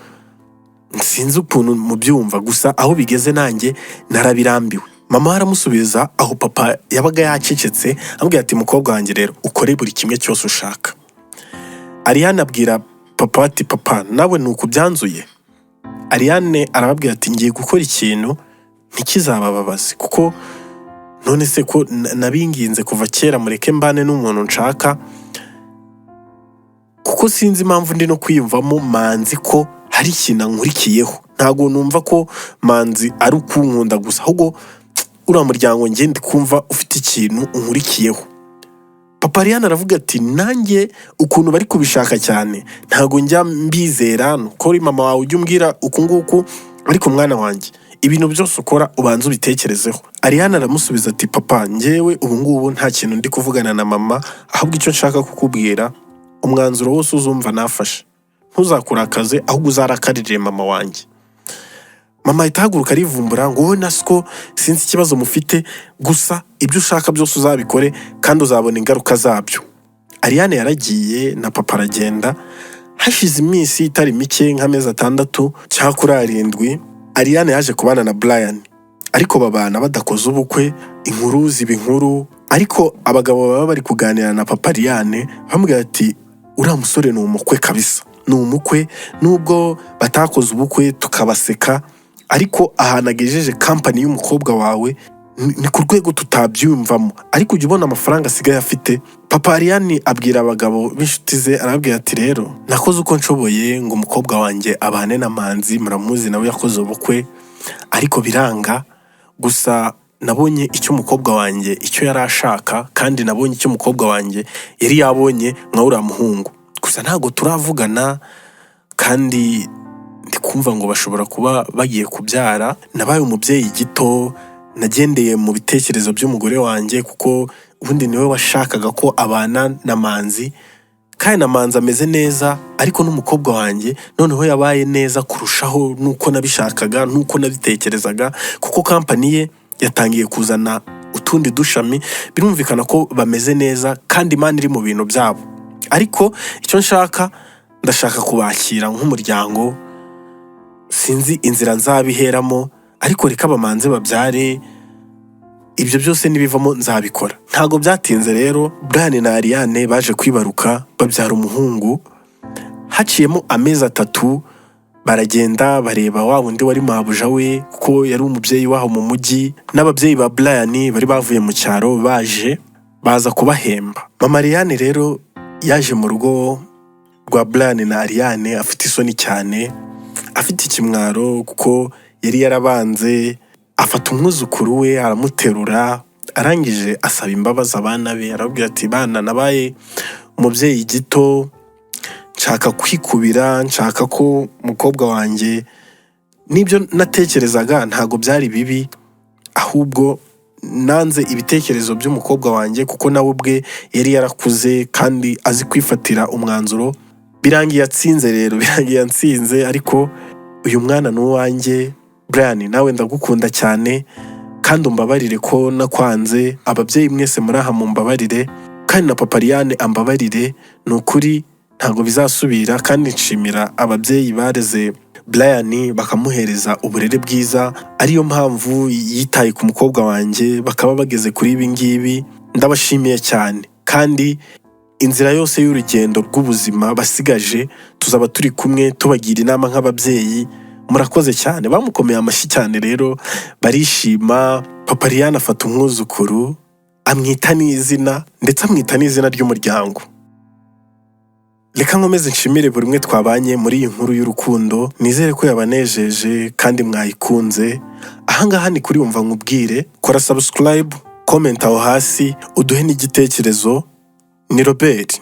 sinzi ukuntu mubyumva. Gusa aho bigeze nanjye narabirambiwe. Mama aramusubiza aho papa yabaga yacecetse, amubwira ati mukobwa wanjye rero ukore buri kimwe cyose ushaka. Ariane abwira papa ati papa nawe nuko byanzuye. Ariane arababwira ati ngiye gukora ikintu ntikizabababaze, kuko none se ko nabinginze kuva kera mureke mbane n'umuntu nshaka, kuko sinzi impamvu ndi no kwiyumvamo Manzi ko hari ikintu ankurikiyeho. Ntago numva ko Manzi ari ukunkunda gusa, ahubwo uriya muryango njye ndi kumva ufite ikintu unkurikiyeho. papa Ariane aravuga ati nanjye ukuntu bari kubishaka cyane ntago njya mbizera ko uri mama wawe ujya umbwira uku nguku, ariko mwana wanjye ibintu byose ukora ubanza ubitekerezeho. Ariane aramusubiza ati papa njyewe ubu ngubu nta kintu ndi kuvugana na mama, ahubwo icyo nshaka kukubwira umwanzuro wose uzumva nafashe ntuzakurakaze ahubwo uzarakarire mama wanjye. Mama ahita ahaguruka arivumbura ngo wowe nasiko sinzi ikibazo mufite, gusa ibyo ushaka byose uzabikore kandi uzabona ingaruka zabyo. Ariane yaragiye na papa aragenda. Hashize iminsi itari mike nk'amezi 6 cyangwa 7, Ariane yaje kubana na Brian, ariko babana badakoze ubukwe. Inkuru ziba inkuru, ariko abagabo baba bari kuganira na papa Ariane bamubwira ati uriya musore ni umukwe kabisa, ni umukwe nubwo batakoze ubukwe tukabaseka, ariko ahantu agejeje kampani y'umukobwa wawe ni ku rwego tutabyumvamo, ariko ujya ubona amafaranga asigaye afite. Papa Ariane abwira abagabo b'inshuti ze arababwira ati rero nakoze uko nshoboye ngo umukobwa wanjye abane na Manzi, muramuzi nawe yakoze ubukwe ariko biranga, gusa nabonye icyo umukobwa wanjye icyo yari ashaka, kandi nabonye icyo umukobwa wanjye yari yabonye nka uriya muhungu, gusa ntago turavugana kandi ndi kumva ngo bashobora kuba bagiye kubyara. Nabaye umubyeyi gito, nagendeye mu bitekerezo by'umugore wanjye kuko ubundi niwe washakaga ko abana na Manzi, kandi na Manzi ameze neza, ariko n'umukobwa wanjye noneho yabaye neza kurushaho nuko nabishakaga nuko nabitekerezaga, kuko kampani ye yatangiye kuzana utundi dushami, birumvikana ko bameze neza kandi Imana iri mu bintu byabo. Ariko icyo ndashaka kubakira nk'umuryango, sinzi inzira nzabiheramo, ariko reka bamanze babyare, ibyo byose nibivamo nzabikora. Ntago byatinze rero Brian na Ariane baje kwibaruka babyara umuhungu. Haciyemo amezi 3 baragenda bareba wa wundi wari mabuja we kuko yari umubyeyi waho mu mujyi, n'ababyeyi ba Brian bari bavuye mu cyaro baza kubahemba. Mama Ariane rero yaje mu rugo rwa Brian na Ariane afite isoni cyane, afite ikimwaro kuko yari yarabanze. Afata umwuzukuru we aramuterura, arangije asaba imbabazi abana be, arabwira ati bana nabaye umubyeyi gito, nshaka kwikubira, nshaka ko umukobwa wanjye nibyo natekerezaga ntago byari bibi, ahubwo nanze ibitekerezo by'umukobwa wanjye kuko nawe ubwe yari yarakuze kandi azi kwifatira umwanzuro. Birangiye atsinze rero, birangiye atsinze, ariko uyu mwana ni uwanjye. Brian nawe ndagukunda cyane kandi umbabarire ko nakwanze, ababyeyi mwese muraha mumbabarire, kandi na papa Ariane ambabarire, nukuri ntago bizasubira. Kandi nshimira ababyeyi bareze Brian bakamuhereza uburere bwiza, ariyo mpamvu yitaye ku mukobwa wanjye bakaba bageze kuri ibi ngibi. Ndabashimiye cyane, kandi inzira yose y'urugendo rw'ubuzima basigaje tuzaba turi kumwe tubagira inama nk'ababyeyi. Murakoze cyane. Bamukomeye amashyi cyane rero, barishima. Papa Ariane afata umwuzukuru amwita n'izina, ndetse amwita n'izina ry'umuryango. Reka nkomeze nshimire buri umwe twabanye muri iyi nkuru y'urukundo, nizere ko yabanejeje kandi mwayikunze. Ahangaha ni kuri Umva Nkubwire, kora subscribe, comment aho hasi uduhe n'igitekerezo. Ni Robert.